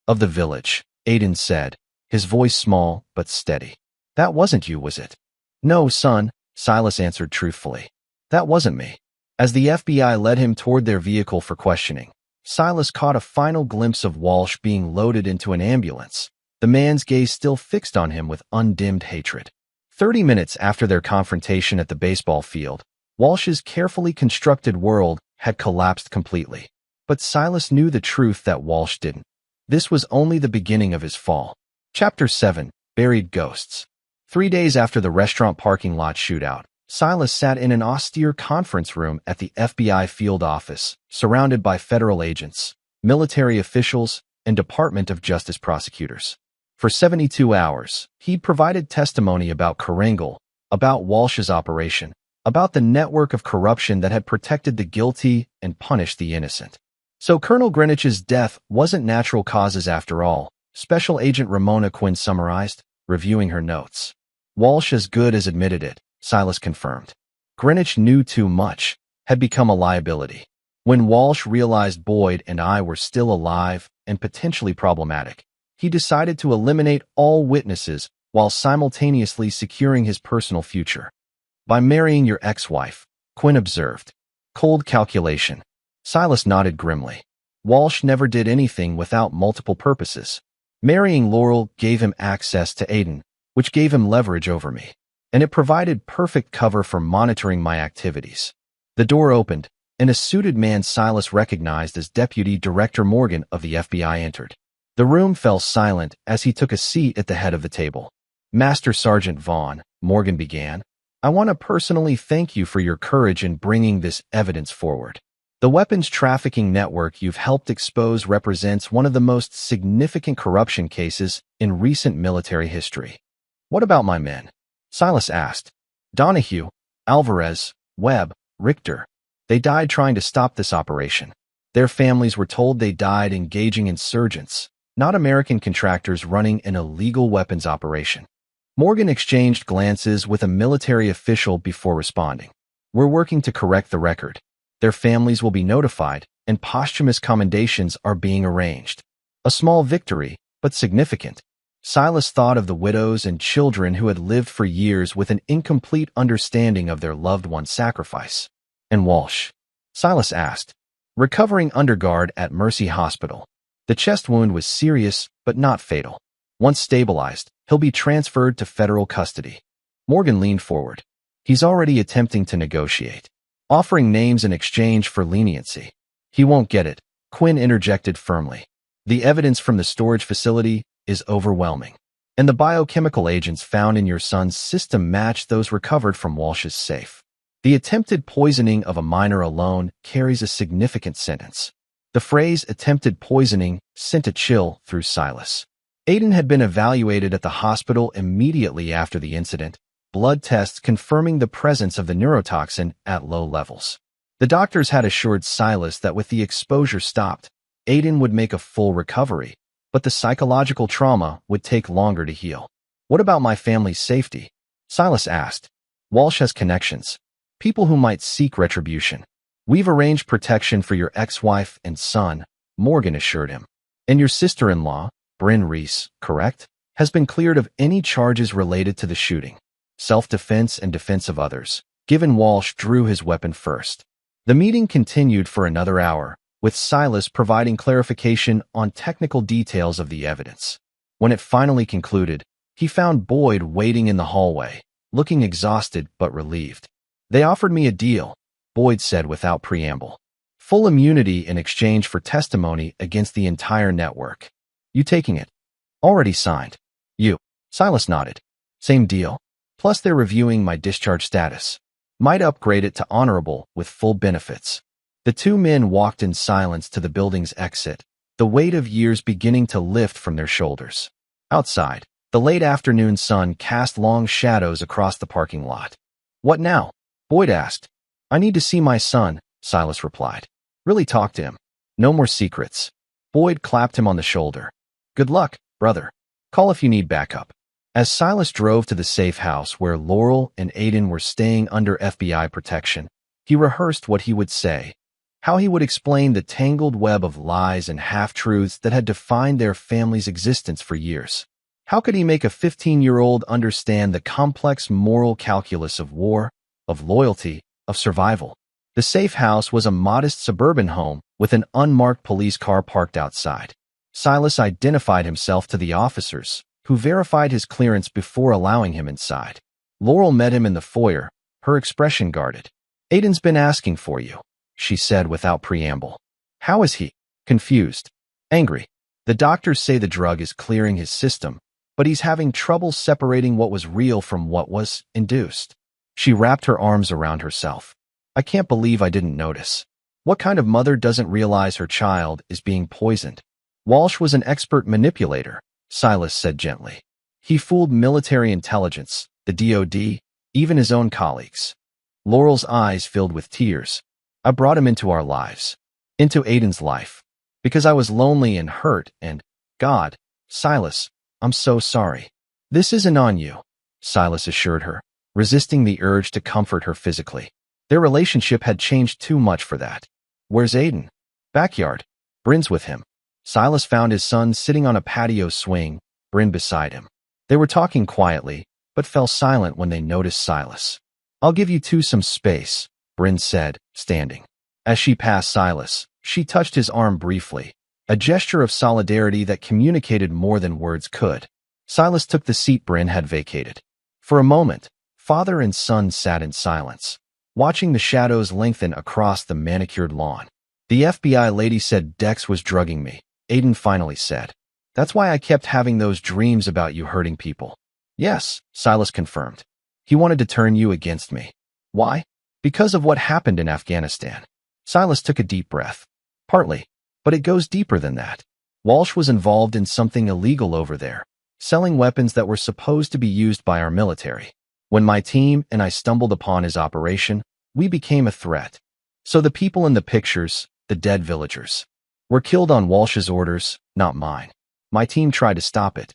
of the village," Aiden said, his voice small but steady. "That wasn't you, was it?" "No, son," Silas answered truthfully. "That wasn't me." As the FBI led him toward their vehicle for questioning, Silas caught a final glimpse of Walsh being loaded into an ambulance, the man's gaze still fixed on him with undimmed hatred. 30 minutes after their confrontation at the baseball field, Walsh's carefully constructed world had collapsed completely. But Silas knew the truth that Walsh didn't. This was only the beginning of his fall. Chapter 7: Buried Ghosts. 3 days after the restaurant parking lot shootout, Silas sat in an austere conference room at the FBI field office, surrounded by federal agents, military officials, and Department of Justice prosecutors. For 72 hours, he'd provided testimony about Kringle, about Walsh's operation, about the network of corruption that had protected the guilty and punished the innocent. So Colonel Greenwich's death wasn't natural causes after all, Special Agent Ramona Quinn summarized, reviewing her notes. Walsh as good as admitted it, Silas confirmed. Greenwich knew too much, had become a liability. When Walsh realized Boyd and I were still alive and potentially problematic, he decided to eliminate all witnesses while simultaneously securing his personal future. By marrying your ex-wife, Quinn observed. Cold calculation. Silas nodded grimly. Walsh never did anything without multiple purposes. Marrying Laurel gave him access to Aiden, which gave him leverage over me, and it provided perfect cover for monitoring my activities. The door opened, and a suited man Silas recognized as Deputy Director Morgan of the FBI entered. The room fell silent as he took a seat at the head of the table. Master Sergeant Vaughn, Morgan began, I want to personally thank you for your courage in bringing this evidence forward. The weapons trafficking network you've helped expose represents one of the most significant corruption cases in recent military history. What about my men? Silas asked. Donahue, Alvarez, Webb, Richter. They died trying to stop this operation. Their families were told they died engaging insurgents, not American contractors running an illegal weapons operation. Morgan exchanged glances with a military official before responding. We're working to correct the record. Their families will be notified, and posthumous commendations are being arranged. A small victory, but significant. Silas thought of the widows and children who had lived for years with an incomplete understanding of their loved one's sacrifice. And Walsh? Silas asked. Recovering underguard at Mercy Hospital. The chest wound was serious, but not fatal. Once stabilized, he'll be transferred to federal custody. Morgan leaned forward. He's already attempting to negotiate, offering names in exchange for leniency. He won't get it, Quinn interjected firmly. The evidence from the storage facility is overwhelming, and the biochemical agents found in your son's system match those recovered from Walsh's safe. The attempted poisoning of a minor alone carries a significant sentence. The phrase attempted poisoning sent a chill through Silas. Aiden had been evaluated at the hospital immediately after the incident, blood tests confirming the presence of the neurotoxin at low levels. The doctors had assured Silas that with the exposure stopped, Aiden would make a full recovery, but the psychological trauma would take longer to heal. What about my family's safety? Silas asked. Walsh has connections, people who might seek retribution. We've arranged protection for your ex-wife and son, Morgan assured him. And your sister-in-law, Bryn Reese, correct, has been cleared of any charges related to the shooting. Self-defense and defense of others, given Walsh drew his weapon first. The meeting continued for another hour, with Silas providing clarification on technical details of the evidence. When it finally concluded, he found Boyd waiting in the hallway, looking exhausted but relieved. They offered me a deal, Boyd said without preamble. Full immunity in exchange for testimony against the entire network. You taking it? Already signed. You. Silas nodded. Same deal. Plus they're reviewing my discharge status. Might upgrade it to honorable with full benefits. The two men walked in silence to the building's exit, the weight of years beginning to lift from their shoulders. Outside, the late afternoon sun cast long shadows across the parking lot. What now? Boyd asked. I need to see my son, Silas replied. Really talk to him. No more secrets. Boyd clapped him on the shoulder. Good luck, brother. Call if you need backup. As Silas drove to the safe house where Laurel and Aiden were staying under FBI protection, he rehearsed what he would say, how he would explain the tangled web of lies and half-truths that had defined their family's existence for years. How could he make a 15-year-old understand the complex moral calculus of war, of loyalty, of survival? The safe house was a modest suburban home with an unmarked police car parked outside. Silas identified himself to the officers, who verified his clearance before allowing him inside. Laurel met him in the foyer, her expression guarded. Aiden's been asking for you, she said without preamble. How is he? Confused. Angry. The doctors say the drug is clearing his system, but he's having trouble separating what was real from what was induced. She wrapped her arms around herself. I can't believe I didn't notice. What kind of mother doesn't realize her child is being poisoned? Walsh was an expert manipulator, Silas said gently. He fooled military intelligence, the DOD, even his own colleagues. Laurel's eyes filled with tears. I brought him into our lives, into Aiden's life, because I was lonely and hurt and, God, Silas, I'm so sorry. This isn't on you, Silas assured her, resisting the urge to comfort her physically. Their relationship had changed too much for that. Where's Aiden? Backyard. Bryn's with him. Silas found his son sitting on a patio swing, Bryn beside him. They were talking quietly, but fell silent when they noticed Silas. I'll give you two some space, Bryn said, standing. As she passed Silas, she touched his arm briefly, a gesture of solidarity that communicated more than words could. Silas took the seat Bryn had vacated. For a moment, father and son sat in silence, watching the shadows lengthen across the manicured lawn. The FBI lady said Dex was drugging me, Aiden finally said. That's why I kept having those dreams about you hurting people. Yes, Silas confirmed. He wanted to turn you against me. Why? Because of what happened in Afghanistan. Silas took a deep breath. Partly, but it goes deeper than that. Walsh was involved in something illegal over there, selling weapons that were supposed to be used by our military. When my team and I stumbled upon his operation, we became a threat. So the people in the pictures, the dead villagers, were killed on Walsh's orders, not mine. My team tried to stop it.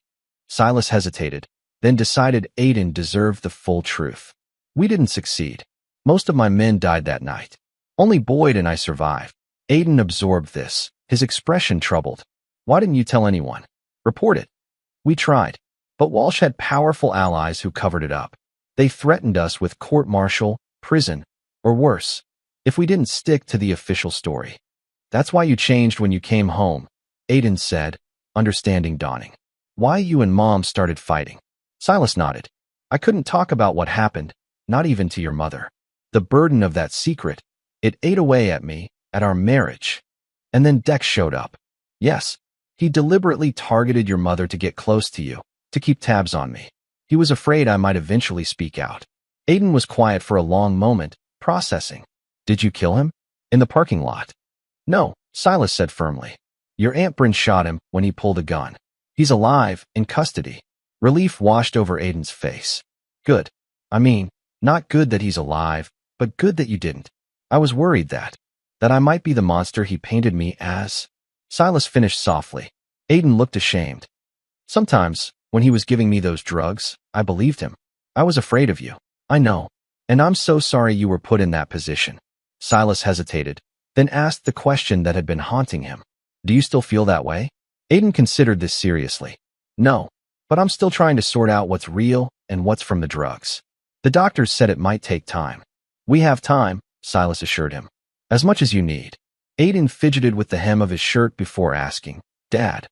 Silas hesitated, then decided Aiden deserved the full truth. We didn't succeed. Most of my men died that night. Only Boyd and I survived. Aiden absorbed this, his expression troubled. Why didn't you tell anyone? Report it. We tried, but Walsh had powerful allies who covered it up. They threatened us with court-martial, prison, or worse, if we didn't stick to the official story. That's why you changed when you came home, Aiden said, understanding dawning. Why you and Mom started fighting. Silas nodded. I couldn't talk about what happened, not even to your mother. The burden of that secret, it ate away at me, at our marriage. And then Dex showed up. Yes, he deliberately targeted your mother to get close to you, to keep tabs on me. He was afraid I might eventually speak out. Aiden was quiet for a long moment, processing. Did you kill him? In the parking lot. No, Silas said firmly. Your Aunt Bryn shot him when he pulled a gun. He's alive, in custody. Relief washed over Aiden's face. Good. I mean, not good that he's alive, but good that you didn't. I was worried that I might be the monster he painted me as. Silas finished softly. Aiden looked ashamed. Sometimes, when he was giving me those drugs, I believed him. I was afraid of you. I know. And I'm so sorry you were put in that position. Silas hesitated, then asked the question that had been haunting him. Do you still feel that way? Aiden considered this seriously. No, but I'm still trying to sort out what's real and what's from the drugs. The doctors said it might take time. We have time, Silas assured him. As much as you need. Aiden fidgeted with the hem of his shirt before asking, Dad,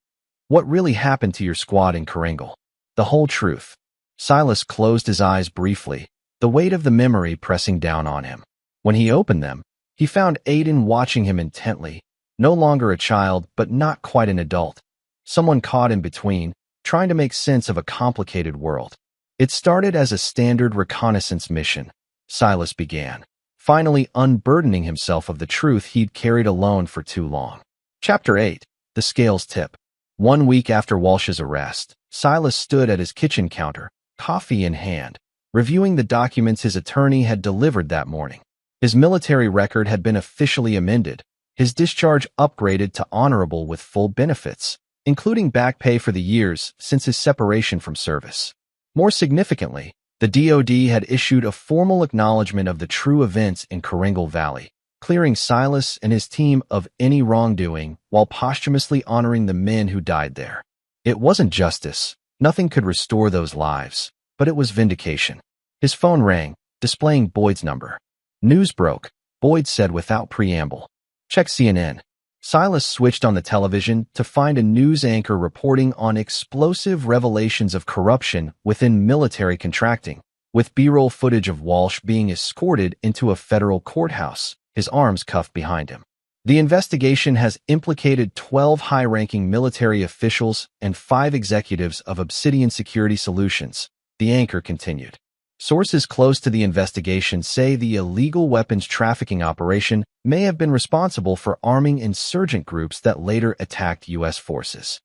what really happened to your squad in Karengal? The whole truth. Silas closed his eyes briefly, the weight of the memory pressing down on him. When he opened them, he found Aiden watching him intently, no longer a child but not quite an adult, someone caught in between, trying to make sense of a complicated world. It started as a standard reconnaissance mission, Silas began, finally unburdening himself of the truth he'd carried alone for too long. Chapter 8. The Scales Tip. 1 week after Walsh's arrest, Silas stood at his kitchen counter, coffee in hand, reviewing the documents his attorney had delivered that morning. His military record had been officially amended, his discharge upgraded to honorable with full benefits, including back pay for the years since his separation from service. More significantly, the DOD had issued a formal acknowledgement of the true events in Karengal Valley, clearing Silas and his team of any wrongdoing while posthumously honoring the men who died there. It wasn't justice. Nothing could restore those lives, but it was vindication. His phone rang, displaying Boyd's number. News broke, Boyd said without preamble. Check CNN. Silas switched on the television to find a news anchor reporting on explosive revelations of corruption within military contracting, with B-roll footage of Walsh being escorted into a federal courthouse, his arms cuffed behind him. The investigation has implicated 12 high-ranking military officials and 5 executives of Obsidian Security Solutions, the anchor continued. Sources close to the investigation say the illegal weapons trafficking operation may have been responsible for arming insurgent groups that later attacked U.S. forces.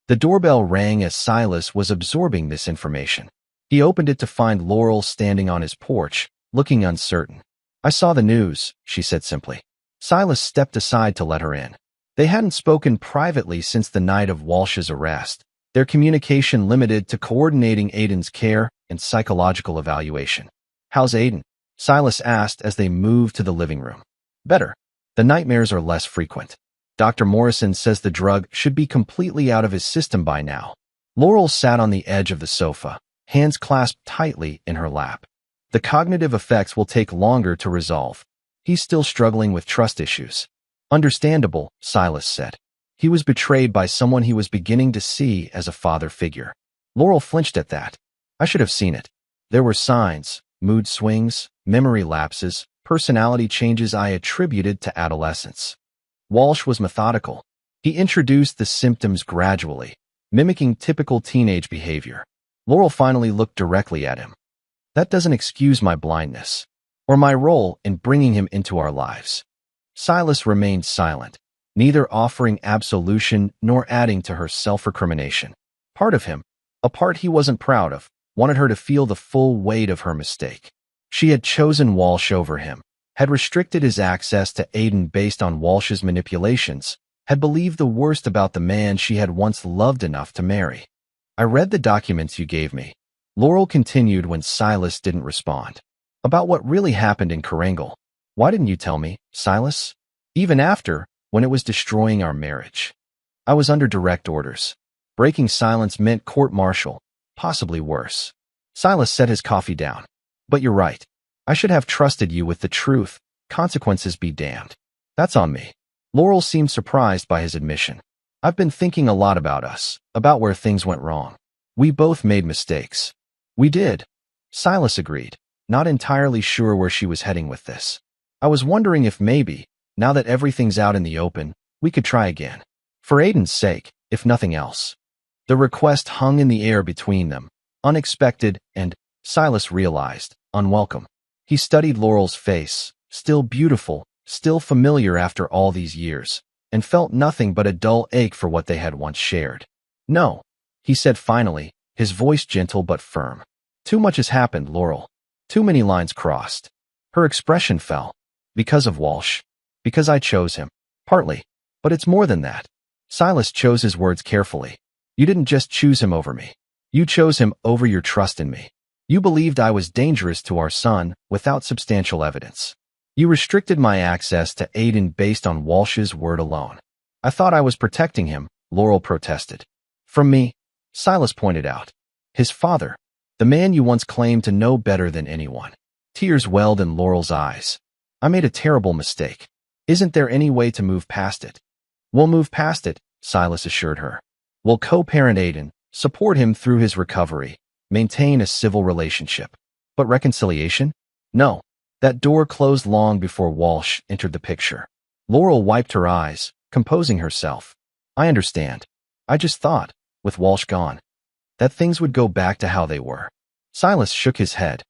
The doorbell rang as Silas was absorbing this information. He opened it to find Laurel standing on his porch, looking uncertain. "I saw the news," she said simply. Silas stepped aside to let her in. They hadn't spoken privately since the night of Walsh's arrest, their communication limited to coordinating Aiden's care and psychological evaluation. "How's Aiden?" Silas asked as they moved to the living room. "Better. The nightmares are less frequent. Dr. Morrison says the drug should be completely out of his system by now." Laurel sat on the edge of the sofa, hands clasped tightly in her lap. "The cognitive effects will take longer to resolve. He's still struggling with trust issues." "Understandable," Silas said. He was betrayed by someone he was beginning to see as a father figure. Laurel flinched at that. "I should have seen it. There were signs, mood swings, memory lapses, personality changes I attributed to adolescence." Walsh was methodical. He introduced the symptoms gradually, mimicking typical teenage behavior. Laurel finally looked directly at him. "That doesn't excuse my blindness, or my role in bringing him into our lives." Silas remained silent, neither offering absolution nor adding to her self-recrimination. Part of him, a part he wasn't proud of, wanted her to feel the full weight of her mistake. She had chosen Walsh over him, had restricted his access to Aiden based on Walsh's manipulations, had believed the worst about the man she had once loved enough to marry. "I read the documents you gave me," Laurel continued when Silas didn't respond. "About what really happened in Karangal. Why didn't you tell me, Silas? Even after, when it was destroying our marriage." "I was under direct orders. Breaking silence meant court-martial, possibly worse." Silas set his coffee down. "But you're right. I should have trusted you with the truth. Consequences be damned. That's on me." Laurel seemed surprised by his admission. "I've been thinking a lot about us, about where things went wrong. We both made mistakes." "We did," Silas agreed, not entirely sure where she was heading with this. "I was wondering if maybe, now that everything's out in the open, we could try again. For Aiden's sake, if nothing else." The request hung in the air between them, unexpected and, Silas realized, unwelcome. He studied Laurel's face, still beautiful, still familiar after all these years, and felt nothing but a dull ache for what they had once shared. "No," he said finally, his voice gentle but firm. "Too much has happened, Laurel. Too many lines crossed." Her expression fell. "Because of Walsh. Because I chose him. Partly. But it's more than that." Silas chose his words carefully. "You didn't just choose him over me. You chose him over your trust in me. You believed I was dangerous to our son without substantial evidence. You restricted my access to Aiden based on Walsh's word alone." "I thought I was protecting him," Laurel protested. "From me," Silas pointed out. "His father. The man you once claimed to know better than anyone." Tears welled in Laurel's eyes. "I made a terrible mistake. Isn't there any way to move past it?" "We'll move past it," Silas assured her. "We'll co-parent Aiden, support him through his recovery, maintain a civil relationship." "But reconciliation?" "No." That door closed long before Walsh entered the picture. Laurel wiped her eyes, composing herself. "I understand. I just thought, with Walsh gone, that things would go back to how they were." Silas shook his head.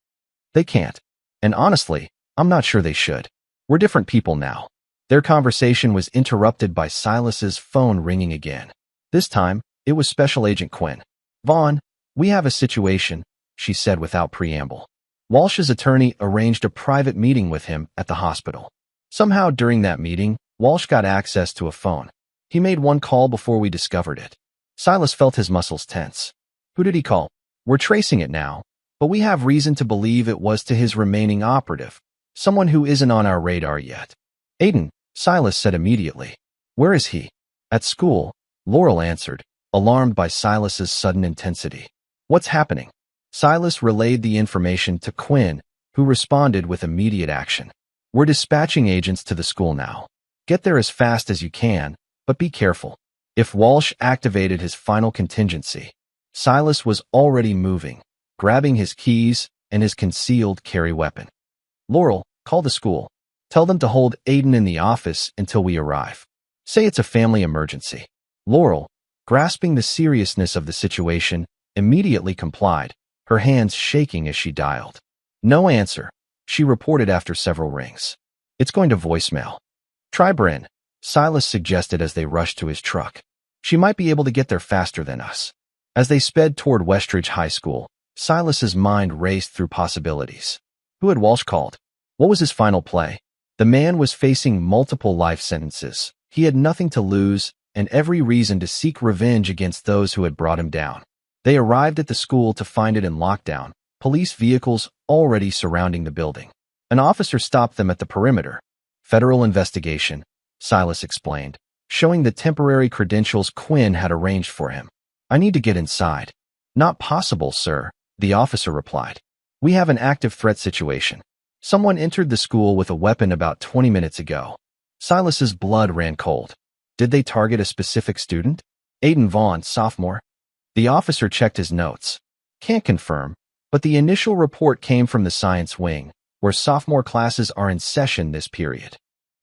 "They can't. And honestly, I'm not sure they should. We're different people now." Their conversation was interrupted by Silas's phone ringing again. This time, it was Special Agent Quinn. "Vaughn, we have a situation," she said without preamble. Walsh's attorney arranged a private meeting with him at the hospital. Somehow during that meeting, Walsh got access to a phone. He made one call before we discovered it. Silas felt his muscles tense. "Who did he call?" "We're tracing it now, but we have reason to believe it was to his remaining operative, someone who isn't on our radar yet." "Aiden," Silas said immediately. "Where is he?" "At school," Laurel answered, alarmed by Silas's sudden intensity. "What's happening?" Silas relayed the information to Quinn, who responded with immediate action. "We're dispatching agents to the school now. Get there as fast as you can, but be careful." If Walsh activated his final contingency, Silas was already moving, grabbing his keys and his concealed carry weapon. "Laurel, call the school. Tell them to hold Aiden in the office until we arrive. Say it's a family emergency." Laurel, grasping the seriousness of the situation, immediately complied, her hands shaking as she dialed. No answer, she reported after several rings. It's going to voicemail. Try Bryn, Silas suggested as they rushed to his truck. She might be able to get there faster than us. As they sped toward Westridge High School, Silas's mind raced through possibilities. Who had Walsh called? What was his final play? The man was facing multiple life sentences. He had nothing to lose and every reason to seek revenge against those who had brought him down. They arrived at the school to find it in lockdown, police vehicles already surrounding the building. An officer stopped them at the perimeter. Federal investigation, Silas explained, showing the temporary credentials Quinn had arranged for him. I need to get inside. Not possible, sir, the officer replied. We have an active threat situation. Someone entered the school with a weapon about 20 minutes ago. Silas's blood ran cold. Did they target a specific student? Aiden Vaughn, sophomore. The officer checked his notes. Can't confirm, but the initial report came from the science wing, where sophomore classes are in session this period.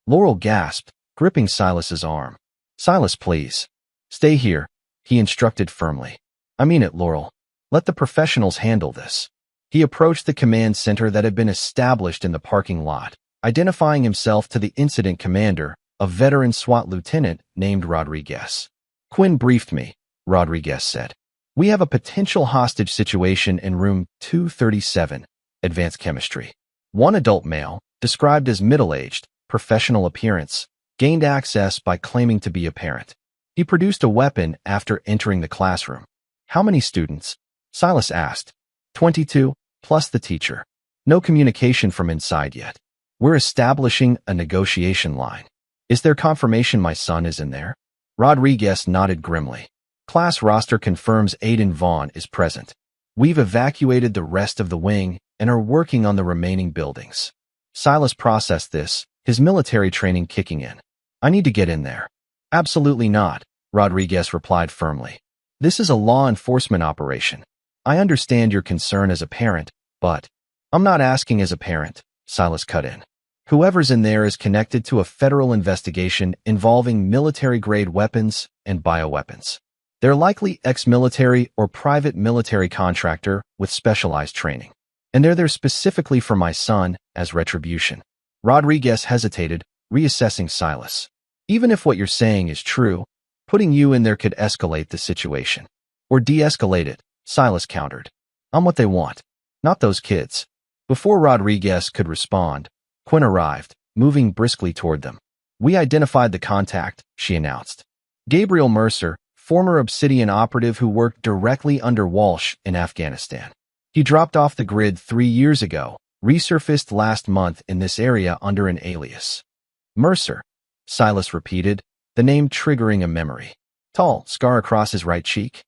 Laurel gasped, gripping Silas's arm. Silas, please. Stay here, he instructed firmly. I mean it, Laurel. Let the professionals handle this. He approached the command center that had been established in the parking lot, identifying himself to the incident commander, a veteran SWAT lieutenant named Rodriguez. Quinn briefed me, Rodriguez said. We have a potential hostage situation in room 237, advanced chemistry. One adult male, described as middle-aged, professional appearance, gained access by claiming to be a parent. He produced a weapon after entering the classroom. How many students? Silas asked. 22, plus the teacher. No communication from inside yet. We're establishing a negotiation line. Is there confirmation my son is in there? Rodriguez nodded grimly. Class roster confirms Aiden Vaughn is present. We've evacuated the rest of the wing and are working on the remaining buildings. Silas processed this, his military training kicking in. I need to get in there. Absolutely not, Rodriguez replied firmly. This is a law enforcement operation. I understand your concern as a parent, but I'm not asking as a parent, Silas cut in. Whoever's in there is connected to a federal investigation involving military-grade weapons and bioweapons. They're likely ex-military or private military contractor with specialized training. And they're there specifically for my son as retribution. Rodriguez hesitated, reassessing Silas. Even if what you're saying is true, putting you in there could escalate the situation. Or de-escalate it, Silas countered. I'm what they want, not those kids. Before Rodriguez could respond, Quinn arrived, moving briskly toward them. We identified the contact, she announced. Gabriel Mercer, former Obsidian operative who worked directly under Walsh in Afghanistan. He dropped off the grid 3 years ago, resurfaced last month in this area under an alias. Mercer, Silas repeated, the name triggering a memory. Tall, scar across his right cheek.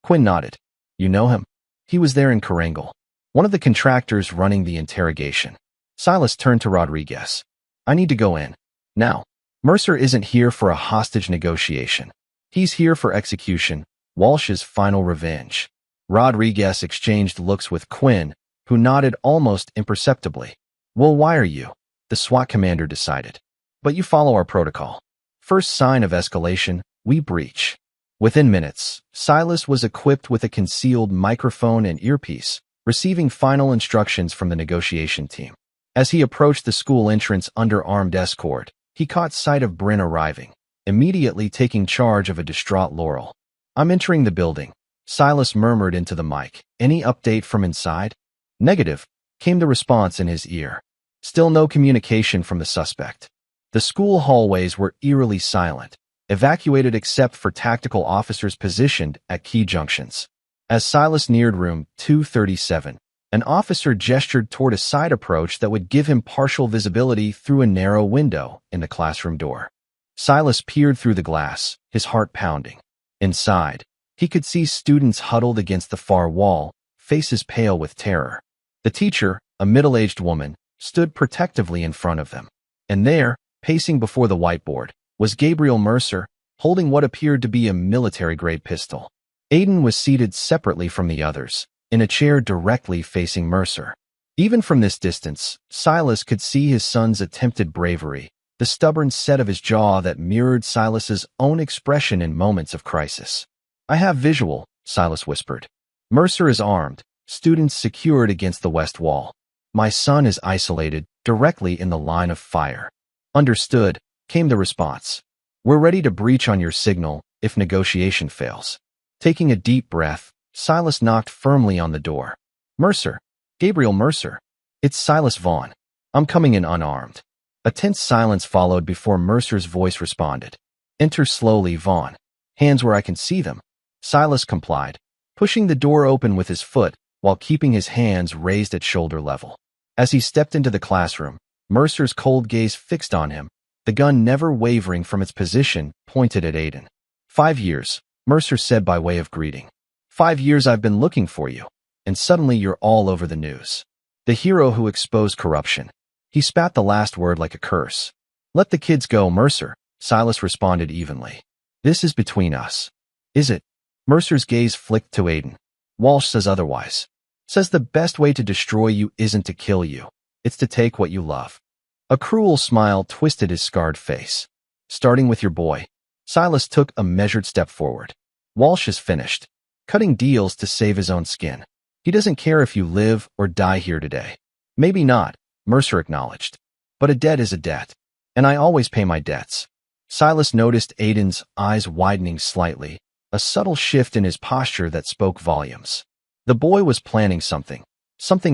Quinn nodded. You know him? He was there in Karangal, one of the contractors running the interrogation. Silas turned to Rodriguez. I need to go in. Now. Mercer isn't here for a hostage negotiation. He's here for execution, Walsh's final revenge. Rodriguez exchanged looks with Quinn, who nodded almost imperceptibly. Well, why are you? The SWAT commander decided. But you follow our protocol. First sign of escalation, we breach. Within minutes, Silas was equipped with a concealed microphone and earpiece, receiving final instructions from the negotiation team. As he approached the school entrance under armed escort, he caught sight of Bryn arriving, immediately taking charge of a distraught Laurel. I'm entering the building, Silas murmured into the mic. Any update from inside? Negative, came the response in his ear. Still no communication from the suspect. The school hallways were eerily silent, evacuated except for tactical officers positioned at key junctions. As Silas neared room 237, an officer gestured toward a side approach that would give him partial visibility through a narrow window in the classroom door. Silas peered through the glass, his heart pounding. Inside, he could see students huddled against the far wall, faces pale with terror. The teacher, a middle-aged woman, stood protectively in front of them. And there, pacing before the whiteboard, was Gabriel Mercer, holding what appeared to be a military-grade pistol. Aiden was seated separately from the others, in a chair directly facing Mercer. Even from this distance, Silas could see his son's attempted bravery, the stubborn set of his jaw that mirrored Silas's own expression in moments of crisis. I have visual, Silas whispered. Mercer is armed, students secured against the west wall. My son is isolated, directly in the line of fire. Understood, came the response. We're ready to breach on your signal if negotiation fails. Taking a deep breath, Silas knocked firmly on the door. Mercer. Gabriel Mercer. It's Silas Vaughn. I'm coming in unarmed. A tense silence followed before Mercer's voice responded. Enter slowly, Vaughn. Hands where I can see them. Silas complied, pushing the door open with his foot while keeping his hands raised at shoulder level. As he stepped into the classroom, Mercer's cold gaze fixed on him, the gun never wavering from its position pointed at Aiden. 5 years, Mercer said by way of greeting. 5 years I've been looking for you, and suddenly you're all over the news. The hero who exposed corruption. He spat the last word like a curse. Let the kids go, Mercer, Silas responded evenly. This is between us. Is it? Mercer's gaze flicked to Aiden. Walsh says otherwise. Says the best way to destroy you isn't to kill you. It's to take what you love. A cruel smile twisted his scarred face. Starting with your boy. Silas took a measured step forward. Walsh is finished. Cutting deals to save his own skin. He doesn't care if you live or die here today. Maybe not, Mercer acknowledged. But a debt is a debt. And I always pay my debts. Silas noticed Aiden's eyes widening slightly, a subtle shift in his posture that spoke volumes. The boy was planning something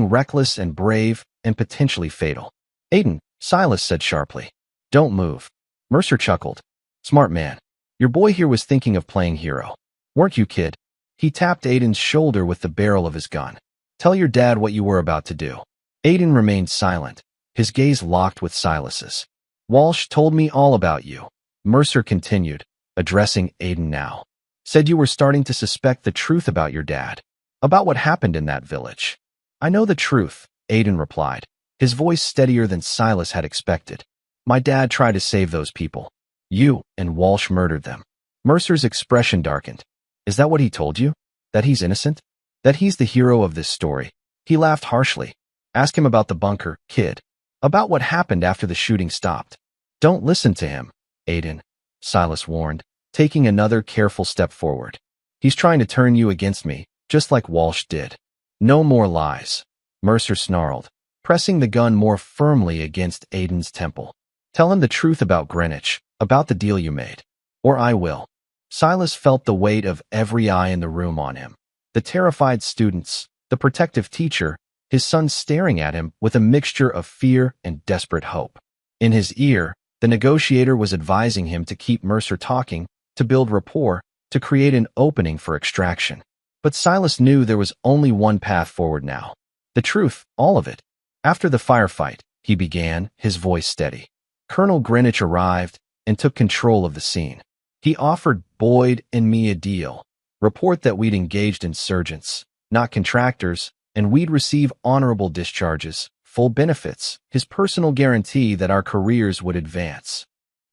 reckless and brave and potentially fatal. Aiden, Silas said sharply. Don't move. Mercer chuckled. Smart man. Your boy here was thinking of playing hero. Weren't you, kid? He tapped Aiden's shoulder with the barrel of his gun. Tell your dad what you were about to do. Aiden remained silent, his gaze locked with Silas's. Walsh told me all about you, Mercer continued, addressing Aiden now. Said you were starting to suspect the truth about your dad, about what happened in that village. I know the truth, Aiden replied, his voice steadier than Silas had expected. My dad tried to save those people. You and Walsh murdered them. Mercer's expression darkened. Is that what he told you? That he's innocent? That he's the hero of this story? He laughed harshly. Ask him about the bunker, kid. About what happened after the shooting stopped. Don't listen to him, Aiden, Silas warned, taking another careful step forward. He's trying to turn you against me, just like Walsh did. No more lies, Mercer snarled, pressing the gun more firmly against Aiden's temple. Tell him the truth about Greenwich, about the deal you made. Or I will. Silas felt the weight of every eye in the room on him. The terrified students, the protective teacher, his son staring at him with a mixture of fear and desperate hope. In his ear, the negotiator was advising him to keep Mercer talking, to build rapport, to create an opening for extraction. But Silas knew there was only one path forward now. The truth, all of it. After the firefight, he began, his voice steady. Colonel Greenwich arrived and took control of the scene. He offered Boyd and me a deal. Report that we'd engaged insurgents, not contractors, and we'd receive honorable discharges, full benefits, his personal guarantee that our careers would advance.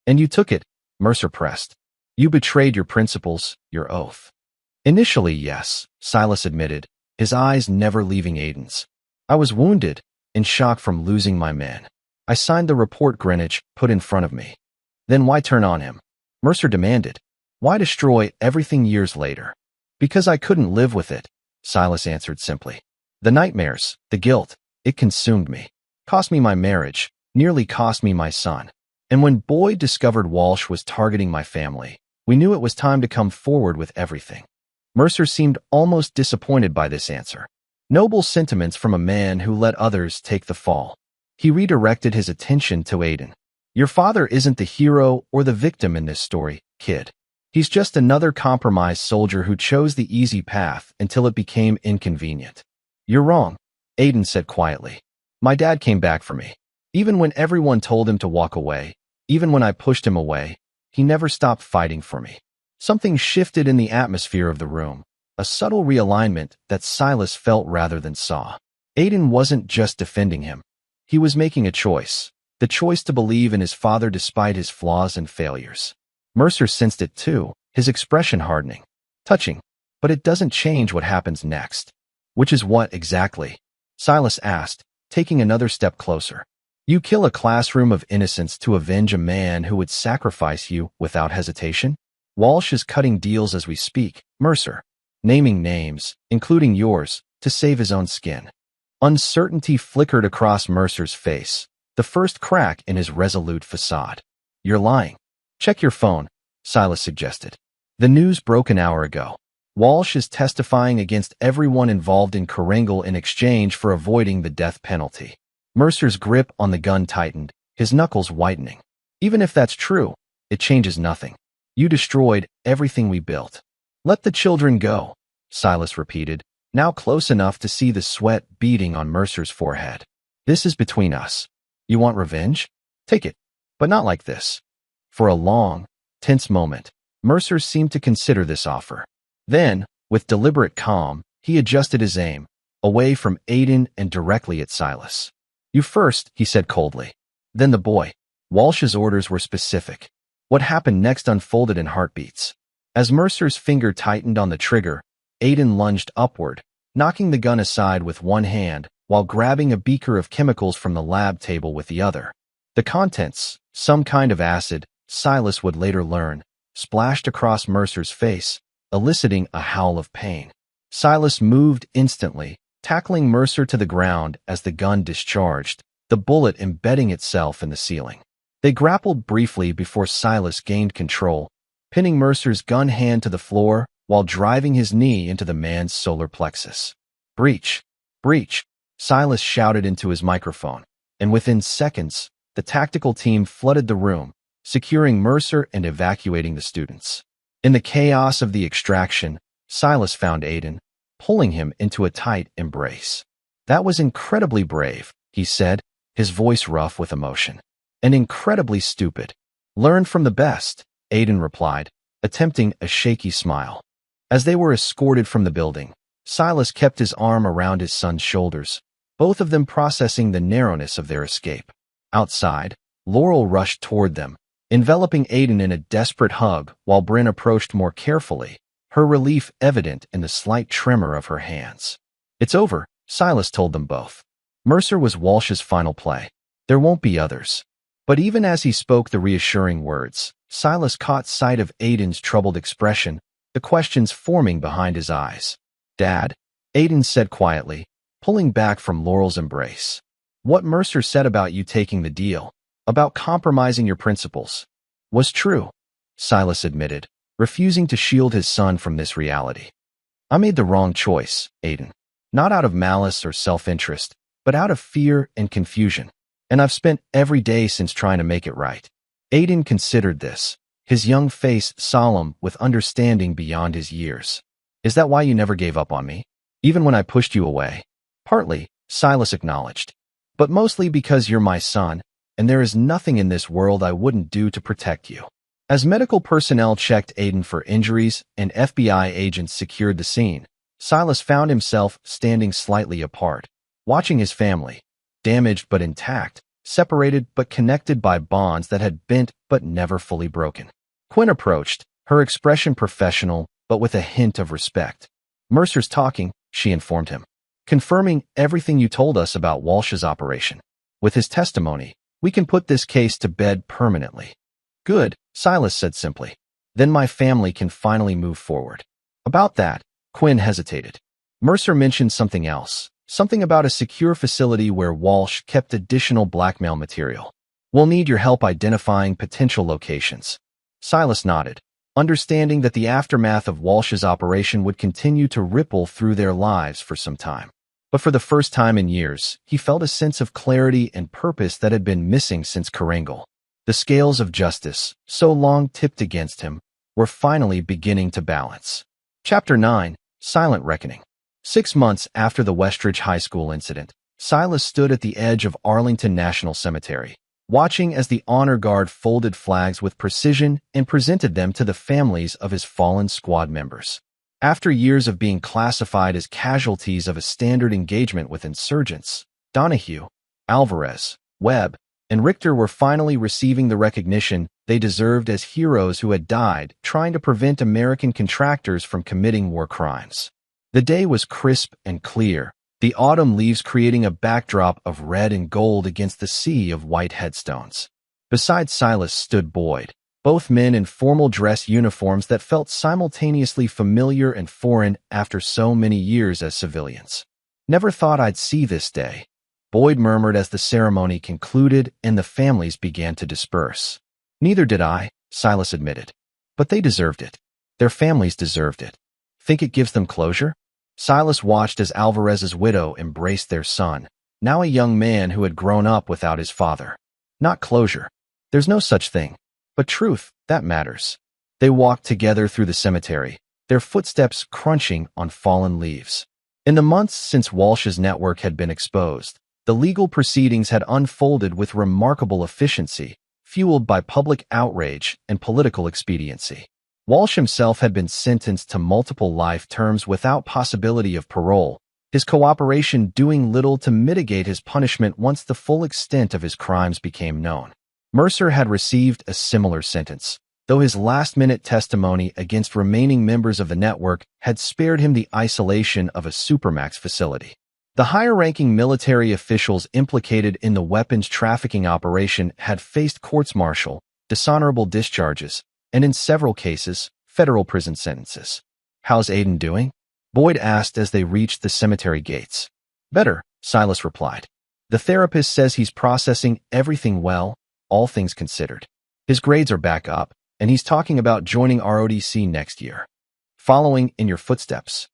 And you took it, Mercer pressed. You betrayed your principles, your oath. Initially, yes, Silas admitted, his eyes never leaving Aiden's. I was wounded, in shock from losing my men. I signed the report Greenwich put in front of me. Then why turn on him? Mercer demanded. Why destroy everything years later? Because I couldn't live with it, Silas answered simply. The nightmares, the guilt, it consumed me. Cost me my marriage, nearly cost me my son. And when Boyd discovered Walsh was targeting my family, we knew it was time to come forward with everything. Mercer seemed almost disappointed by this answer. Noble sentiments from a man who let others take the fall. He redirected his attention to Aiden. Your father isn't the hero or the victim in this story, kid. He's just another compromised soldier who chose the easy path until it became inconvenient. You're wrong, Aiden said quietly. My dad came back for me. Even when everyone told him to walk away, even when I pushed him away, he never stopped fighting for me. Something shifted in the atmosphere of the room, a subtle realignment that Silas felt rather than saw. Aiden wasn't just defending him. He was making a choice, the choice to believe in his father despite his flaws and failures. Mercer sensed it too, his expression hardening. Touching, but it doesn't change what happens next. Which is what exactly? Silas asked, taking another step closer. You kill a classroom of innocents to avenge a man who would sacrifice you without hesitation? Walsh is cutting deals as we speak, Mercer. Naming names, including yours, to save his own skin. Uncertainty flickered across Mercer's face, the first crack in his resolute facade. "You're lying. Check your phone," Silas suggested. "The news broke an hour ago. Walsh is testifying against everyone involved in Karengal in exchange for avoiding the death penalty." Mercer's grip on the gun tightened, his knuckles whitening. "Even if that's true, it changes nothing. You destroyed everything we built." "Let the children go," Silas repeated, now close enough to see the sweat beading on Mercer's forehead. "This is between us. You want revenge? Take it, but not like this." For a long, tense moment, Mercer seemed to consider this offer. Then, with deliberate calm, he adjusted his aim, away from Aiden and directly at Silas. "You first," he said coldly. Then the boy. Walsh's orders were specific. What happened next unfolded in heartbeats. As Mercer's finger tightened on the trigger, Aiden lunged upward, knocking the gun aside with one hand while grabbing a beaker of chemicals from the lab table with the other. The contents, some kind of acid, Silas would later learn, splashed across Mercer's face, eliciting a howl of pain. Silas moved instantly, tackling Mercer to the ground as the gun discharged, the bullet embedding itself in the ceiling. They grappled briefly before Silas gained control, pinning Mercer's gun hand to the floor while driving his knee into the man's solar plexus. "Breach! Breach!" Silas shouted into his microphone, and within seconds, the tactical team flooded the room, securing Mercer and evacuating the students. In the chaos of the extraction, Silas found Aiden, pulling him into a tight embrace. "That was incredibly brave," he said, his voice rough with emotion. "And incredibly stupid. Learn from the best," Aiden replied, attempting a shaky smile. As they were escorted from the building, Silas kept his arm around his son's shoulders, both of them processing the narrowness of their escape. Outside, Laurel rushed toward them, enveloping Aiden in a desperate hug while Bryn approached more carefully, her relief evident in the slight tremor of her hands. "It's over," Silas told them both. Mercer was Walsh's final play. There won't be others. But even as he spoke the reassuring words, Silas caught sight of Aiden's troubled expression, the questions forming behind his eyes. "Dad," Aiden said quietly, pulling back from Laurel's embrace. "What Mercer said about you taking the deal, about compromising your principles, was true," Silas admitted, refusing to shield his son from this reality. "I made the wrong choice, Aiden. Not out of malice or self-interest, but out of fear and confusion. And I've spent every day since trying to make it right." Aiden considered this, his young face solemn with understanding beyond his years. "Is that why you never gave up on me, even when I pushed you away?" "Partly," Silas acknowledged. "But mostly because you're my son, and there is nothing in this world I wouldn't do to protect you." As medical personnel checked Aiden for injuries and FBI agents secured the scene, Silas found himself standing slightly apart, watching his family, damaged but intact, separated but connected by bonds that had bent but never fully broken. Quinn approached, her expression professional but with a hint of respect. "Mercer's talking," she informed him, "confirming everything you told us about Walsh's operation. With his testimony, we can put this case to bed permanently." "Good," Silas said simply. "Then my family can finally move forward." "About that," Quinn hesitated. "Mercer mentioned something else. Something about a secure facility where Walsh kept additional blackmail material. We'll need your help identifying potential locations." Silas nodded, understanding that the aftermath of Walsh's operation would continue to ripple through their lives for some time. But for the first time in years, he felt a sense of clarity and purpose that had been missing since Karengal. The scales of justice, so long tipped against him, were finally beginning to balance. Chapter 9, Silent Reckoning. 6 months after the Westridge High School incident, Silas stood at the edge of Arlington National Cemetery, watching as the honor guard folded flags with precision and presented them to the families of his fallen squad members. After years of being classified as casualties of a standard engagement with insurgents, Donahue, Alvarez, Webb, and Richter were finally receiving the recognition they deserved as heroes who had died trying to prevent American contractors from committing war crimes. The day was crisp and clear, the autumn leaves creating a backdrop of red and gold against the sea of white headstones. Beside Silas stood Boyd, both men in formal dress uniforms that felt simultaneously familiar and foreign after so many years as civilians. Never thought I'd see this day, Boyd murmured as the ceremony concluded and the families began to disperse. Neither did I, Silas admitted. But they deserved it. Their families deserved it. Think it gives them closure? Silas watched as Alvarez's widow embraced their son, now a young man who had grown up without his father. Not closure. There's no such thing. But truth, that matters. They walked together through the cemetery, their footsteps crunching on fallen leaves. In the months since Walsh's network had been exposed, the legal proceedings had unfolded with remarkable efficiency, fueled by public outrage and political expediency. Walsh himself had been sentenced to multiple life terms without possibility of parole, his cooperation doing little to mitigate his punishment once the full extent of his crimes became known. Mercer had received a similar sentence, though his last-minute testimony against remaining members of the network had spared him the isolation of a supermax facility. The higher-ranking military officials implicated in the weapons trafficking operation had faced courts-martial, dishonorable discharges, and in several cases, federal prison sentences. "How's Aiden doing?" Boyd asked as they reached the cemetery gates. "Better," Silas replied. "The therapist says he's processing everything well, all things considered. His grades are back up, and he's talking about joining ROTC next year. Following in your footsteps."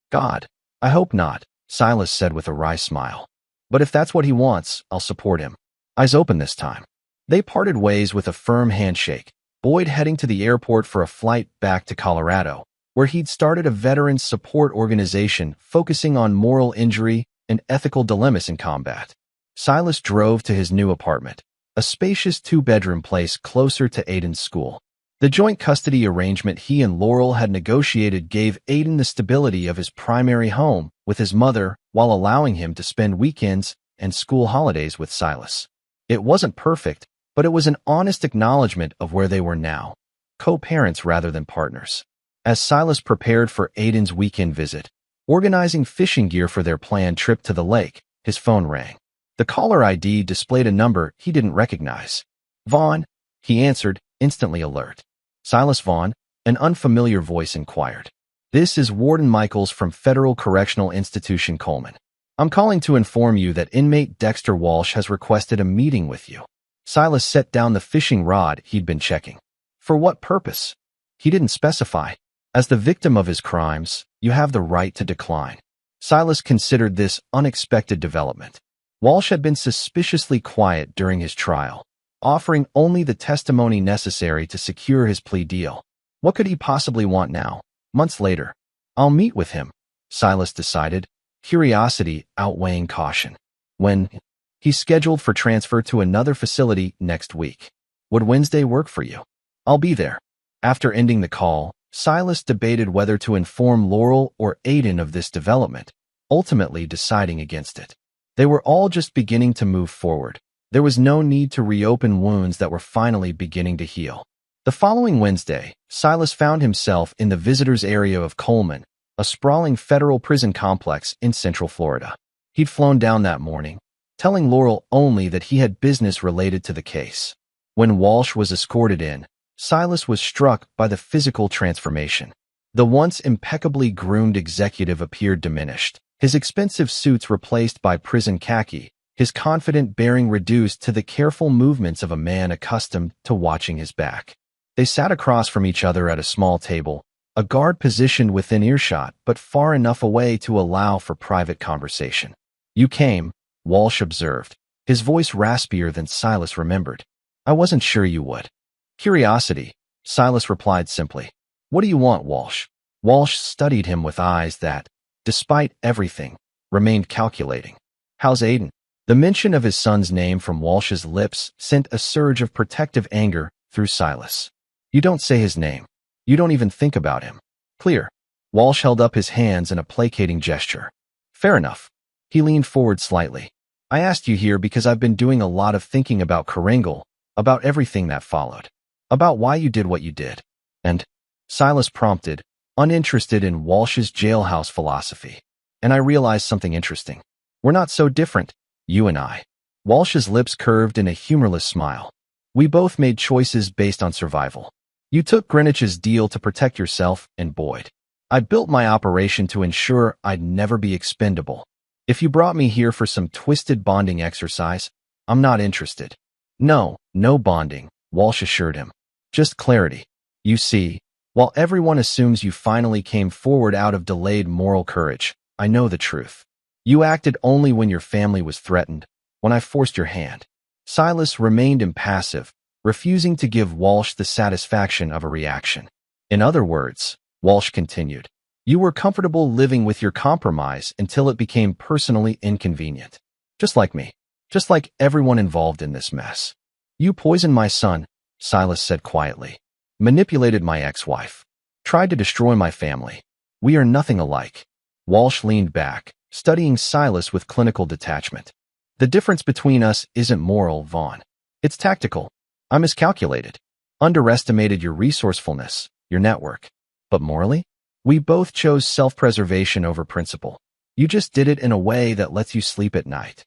"God, I hope not," Silas said with a wry smile. "But if that's what he wants, I'll support him." Eyes open this time. They parted ways with a firm handshake, Boyd heading to the airport for a flight back to Colorado, where he'd started a veterans support organization focusing on moral injury and ethical dilemmas in combat. Silas drove to his new apartment, a spacious two-bedroom place closer to Aiden's school. The joint custody arrangement he and Laurel had negotiated gave Aiden the stability of his primary home with his mother while allowing him to spend weekends and school holidays with Silas. It wasn't perfect, but it was an honest acknowledgement of where they were now, co-parents rather than partners. As Silas prepared for Aiden's weekend visit, organizing fishing gear for their planned trip to the lake, his phone rang. The caller ID displayed a number he didn't recognize. "Vaughn," he answered, instantly alert. "Silas Vaughn," an unfamiliar voice inquired. "This is Warden Michaels from Federal Correctional Institution Coleman. I'm calling to inform you that inmate Dexter Walsh has requested a meeting with you." Silas set down the fishing rod he'd been checking. "For what purpose?" He didn't specify. As the victim of his crimes, you have the right to decline. Silas considered this unexpected development. Walsh had been suspiciously quiet during his trial, offering only the testimony necessary to secure his plea deal. What could he possibly want now, months later? "I'll meet with him," Silas decided, curiosity outweighing caution. "When?" "He's scheduled for transfer to another facility next week. Would Wednesday work for you?" "I'll be there." After ending the call, Silas debated whether to inform Laurel or Aiden of this development, ultimately deciding against it. They were all just beginning to move forward. There was no need to reopen wounds that were finally beginning to heal. The following Wednesday, Silas found himself in the visitors area of Coleman, a sprawling federal prison complex in Central Florida. He'd flown down that morning, telling Laurel only that he had business related to the case. When Walsh was escorted in, Silas was struck by the physical transformation. The once impeccably groomed executive appeared diminished, his expensive suits replaced by prison khaki, his confident bearing reduced to the careful movements of a man accustomed to watching his back. They sat across from each other at a small table, a guard positioned within earshot but far enough away to allow for private conversation. "You came," Walsh observed, his voice raspier than Silas remembered. "I wasn't sure you would." "Curiosity," Silas replied simply. "What do you want, Walsh?" Walsh studied him with eyes that, despite everything, remained calculating. "How's Aiden?" The mention of his son's name from Walsh's lips sent a surge of protective anger through Silas. "You don't say his name. You don't even think about him." "Clear." Walsh held up his hands in a placating gesture. "Fair enough." He leaned forward slightly. "I asked you here because I've been doing a lot of thinking about Kringle, about everything that followed, about why you did what you did." "And?" Silas prompted, uninterested in Walsh's jailhouse philosophy. "And I realized something interesting. We're not so different, you and I." Walsh's lips curved in a humorless smile. "We both made choices based on survival. You took Greenwich's deal to protect yourself and Boyd. I built my operation to ensure I'd never be expendable. If you brought me here for some twisted bonding exercise, I'm not interested. No, no bonding, Walsh assured him. Just clarity. You see, while everyone assumes you finally came forward out of delayed moral courage, I know the truth. You acted only when your family was threatened, when I forced your hand. Silas remained impassive, refusing to give Walsh the satisfaction of a reaction. In other words, Walsh continued, you were comfortable living with your compromise until it became personally inconvenient. Just like me. Just like everyone involved in this mess. You poisoned my son, Silas said quietly. Manipulated my ex-wife. Tried to destroy my family. We are nothing alike. Walsh leaned back, studying Silas with clinical detachment. The difference between us isn't moral, Vaughn. It's tactical. I miscalculated. Underestimated your resourcefulness, your network. But morally? We both chose self-preservation over principle. You just did it in a way that lets you sleep at night.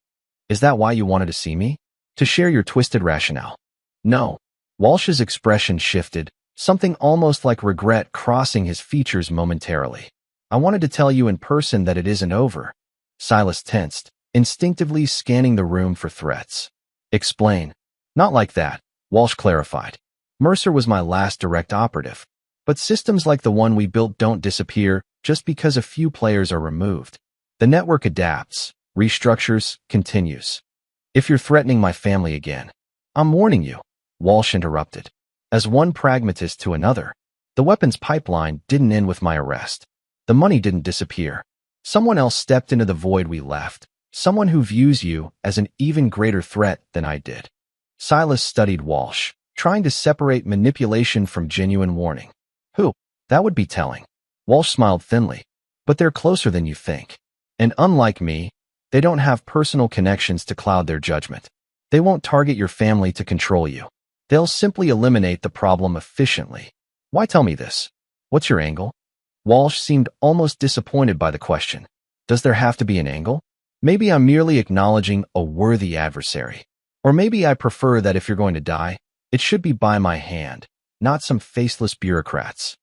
Is that why you wanted to see me? To share your twisted rationale? No. Walsh's expression shifted, something almost like regret crossing his features momentarily. I wanted to tell you in person that it isn't over. Silas tensed, instinctively scanning the room for threats. Explain. Not like that, Walsh clarified. Mercer was my last direct operative. But systems like the one we built don't disappear just because a few players are removed. The network adapts, restructures, continues. If you're threatening my family again, I'm warning you, Walsh interrupted. As one pragmatist to another, the weapons pipeline didn't end with my arrest. The money didn't disappear. Someone else stepped into the void we left, someone who views you as an even greater threat than I did. Silas studied Walsh, trying to separate manipulation from genuine warning. Who? That would be telling. Walsh smiled thinly. But they're closer than you think. And unlike me, they don't have personal connections to cloud their judgment. They won't target your family to control you. They'll simply eliminate the problem efficiently. Why tell me this? What's your angle? Walsh seemed almost disappointed by the question. Does there have to be an angle? Maybe I'm merely acknowledging a worthy adversary. Or maybe I prefer that if you're going to die, it should be by my hand, not some faceless bureaucrats.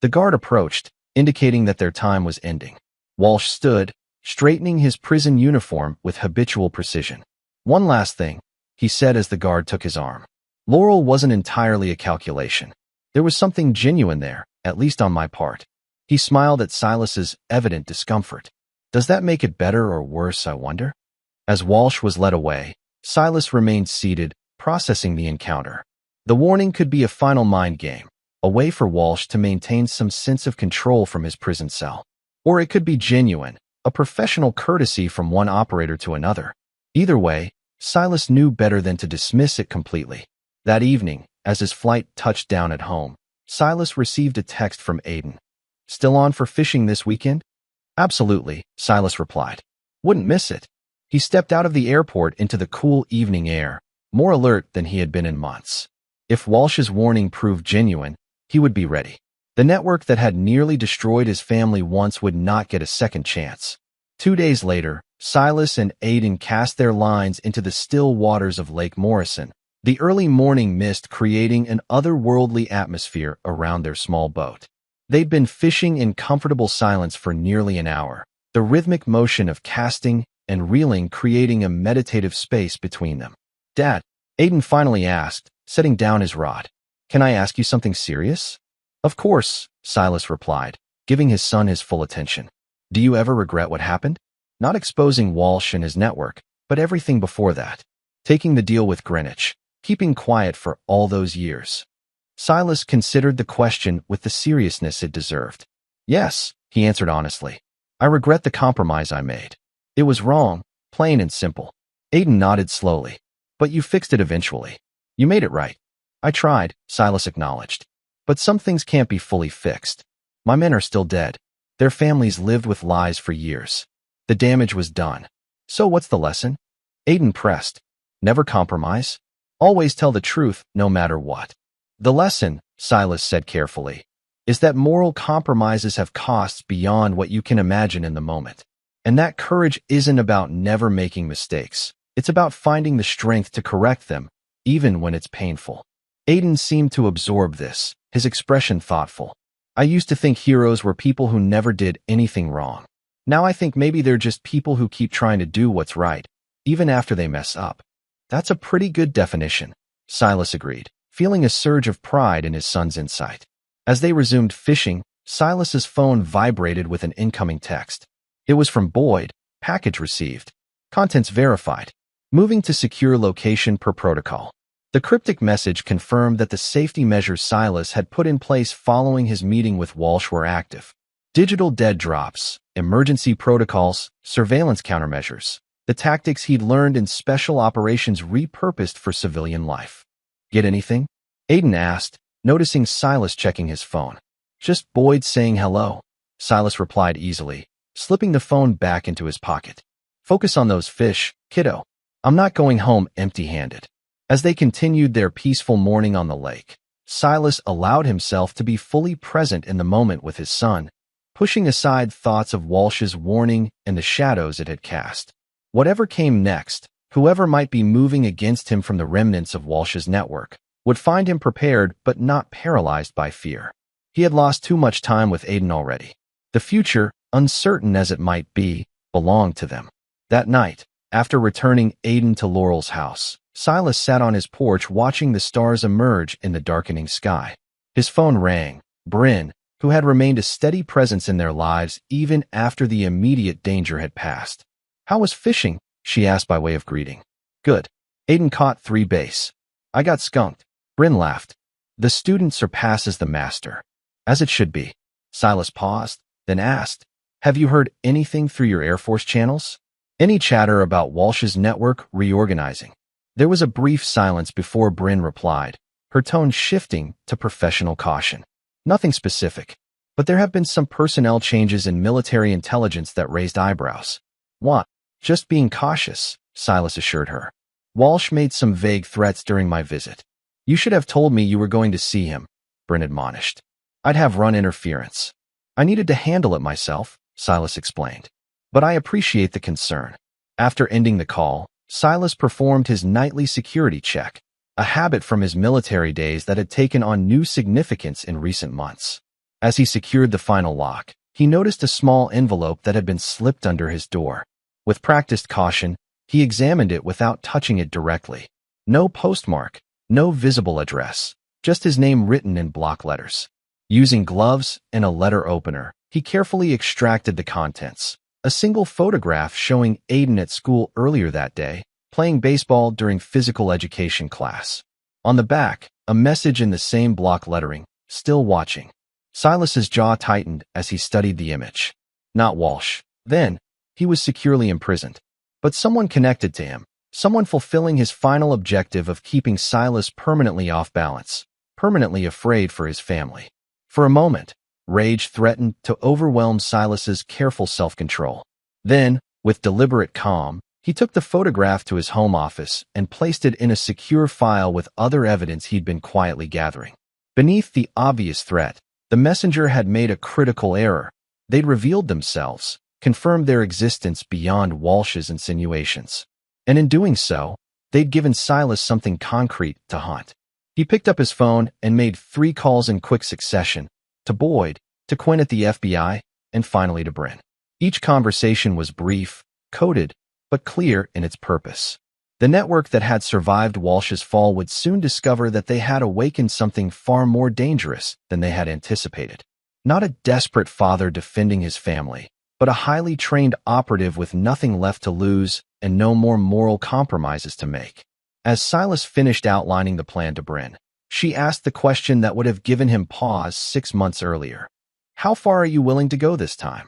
The guard approached, indicating that their time was ending. Walsh stood, straightening his prison uniform with habitual precision. One last thing, he said as the guard took his arm. Laurel wasn't entirely a calculation. There was something genuine there, at least on my part. He smiled at Silas's evident discomfort. Does that make it better or worse, I wonder? As Walsh was led away, Silas remained seated, processing the encounter. The warning could be a final mind game, a way for Walsh to maintain some sense of control from his prison cell. Or it could be genuine, a professional courtesy from one operator to another. Either way, Silas knew better than to dismiss it completely. That evening, as his flight touched down at home, Silas received a text from Aiden. Still on for fishing this weekend? Absolutely, Silas replied. Wouldn't miss it. He stepped out of the airport into the cool evening air, more alert than he had been in months. If Walsh's warning proved genuine, he would be ready. The network that had nearly destroyed his family once would not get a second chance. 2 days later, Silas and Aiden cast their lines into the still waters of Lake Morrison, the early morning mist creating an otherworldly atmosphere around their small boat. They'd been fishing in comfortable silence for nearly an hour, the rhythmic motion of casting and reeling creating a meditative space between them. Dad, Aiden finally asked, setting down his rod. Can I ask you something serious? Of course, Silas replied, giving his son his full attention. Do you ever regret what happened? Not exposing Walsh and his network, but everything before that. Taking the deal with Greenwich, keeping quiet for all those years. Silas considered the question with the seriousness it deserved. Yes, he answered honestly. I regret the compromise I made. It was wrong, plain and simple. Aiden nodded slowly. But you fixed it eventually. You made it right. I tried, Silas acknowledged. But some things can't be fully fixed. My men are still dead. Their families lived with lies for years. The damage was done. So what's the lesson? Aiden pressed. Never compromise. Always tell the truth, no matter what. The lesson, Silas said carefully, is that moral compromises have costs beyond what you can imagine in the moment. And that courage isn't about never making mistakes. It's about finding the strength to correct them, even when it's painful. Aiden seemed to absorb this, his expression thoughtful. I used to think heroes were people who never did anything wrong. Now I think maybe they're just people who keep trying to do what's right, even after they mess up. That's a pretty good definition, Silas agreed, feeling a surge of pride in his son's insight. As they resumed fishing, Silas's phone vibrated with an incoming text. It was from Boyd, package received. Contents verified. Moving to secure location per protocol. The cryptic message confirmed that the safety measures Silas had put in place following his meeting with Walsh were active. Digital dead drops, emergency protocols, surveillance countermeasures. The tactics he'd learned in special operations repurposed for civilian life. Get anything? Aiden asked, noticing Silas checking his phone. Just Boyd saying hello, Silas replied easily, slipping the phone back into his pocket. Focus on those fish, kiddo. I'm not going home empty-handed. As they continued their peaceful morning on the lake, Silas allowed himself to be fully present in the moment with his son, pushing aside thoughts of Walsh's warning and the shadows it had cast. Whatever came next, whoever might be moving against him from the remnants of Walsh's network, would find him prepared but not paralyzed by fear. He had lost too much time with Aiden already. The future, uncertain as it might be, belonged to them. That night, after returning Aiden to Laurel's house, Silas sat on his porch watching the stars emerge in the darkening sky. His phone rang. Bryn, who had remained a steady presence in their lives even after the immediate danger had passed. How was fishing? She asked by way of greeting. Good. Aiden caught 3 bass. I got skunked. Bryn laughed. The student surpasses the master. As it should be. Silas paused, then asked, have you heard anything through your Air Force channels? Any chatter about Walsh's network reorganizing? There was a brief silence before Bryn replied, her tone shifting to professional caution. Nothing specific, but there have been some personnel changes in military intelligence that raised eyebrows. What? Just being cautious, Silas assured her. Walsh made some vague threats during my visit. You should have told me you were going to see him, Bryn admonished. I'd have run interference. I needed to handle it myself, Silas explained. But I appreciate the concern. After ending the call, Silas performed his nightly security check, a habit from his military days that had taken on new significance in recent months. As he secured the final lock, he noticed a small envelope that had been slipped under his door. With practiced caution, he examined it without touching it directly. No postmark, no visible address, just his name written in block letters. Using gloves and a letter opener, he carefully extracted the contents. A single photograph showing Aiden at school earlier that day, playing baseball during physical education class. On the back, a message in the same block lettering, still watching. Silas's jaw tightened as he studied the image. Not Walsh. Then, he was securely imprisoned. But someone connected to him, someone fulfilling his final objective of keeping Silas permanently off balance, permanently afraid for his family. For a moment, rage threatened to overwhelm Silas's careful self-control. Then, with deliberate calm, he took the photograph to his home office and placed it in a secure file with other evidence he'd been quietly gathering. Beneath the obvious threat, the messenger had made a critical error. They'd revealed themselves, confirmed their existence beyond Walsh's insinuations. And in doing so, they'd given Silas something concrete to haunt. He picked up his phone and made 3 calls in quick succession, to Boyd, to Quinn at the FBI, and finally to Bryn. Each conversation was brief, coded, but clear in its purpose. The network that had survived Walsh's fall would soon discover that they had awakened something far more dangerous than they had anticipated. Not a desperate father defending his family, but a highly trained operative with nothing left to lose and no more moral compromises to make. As Silas finished outlining the plan to Bryn, she asked the question that would have given him pause 6 months earlier. How far are you willing to go this time?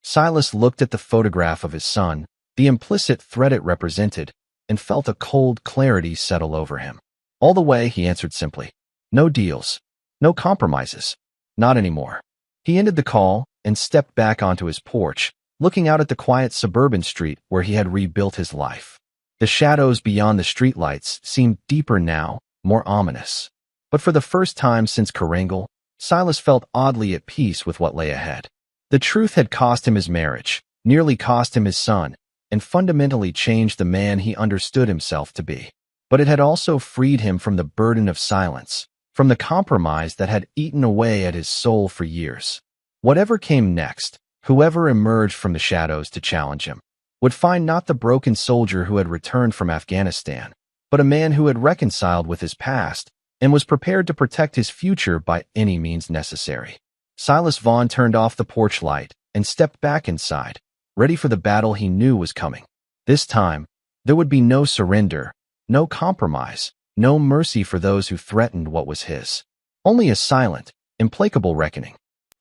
Silas looked at the photograph of his son, the implicit threat it represented, and felt a cold clarity settle over him. All the way, he answered simply. No deals. No compromises. Not anymore. He ended the call and stepped back onto his porch, looking out at the quiet suburban street where he had rebuilt his life. The shadows beyond the streetlights seemed deeper now, more ominous. But for the first time since Karangal, Silas felt oddly at peace with what lay ahead. The truth had cost him his marriage, nearly cost him his son, and fundamentally changed the man he understood himself to be. But it had also freed him from the burden of silence, from the compromise that had eaten away at his soul for years. Whatever came next, Whoever emerged from the shadows to challenge him would find not the broken soldier who had returned from Afghanistan, but a man who had reconciled with his past and was prepared to protect his future by any means necessary. Silas Vaughn turned off the porch light and stepped back inside, ready for the battle he knew was coming. This time, there would be no surrender, no compromise, no mercy for those who threatened what was his. Only a silent, implacable reckoning.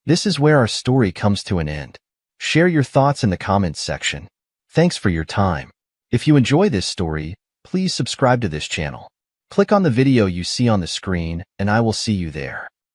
This is where our story comes to an end. Share your thoughts in the comments section. Thanks for your time. If you enjoy this story, please subscribe to this channel. Click on the video you see on the screen, and I will see you there.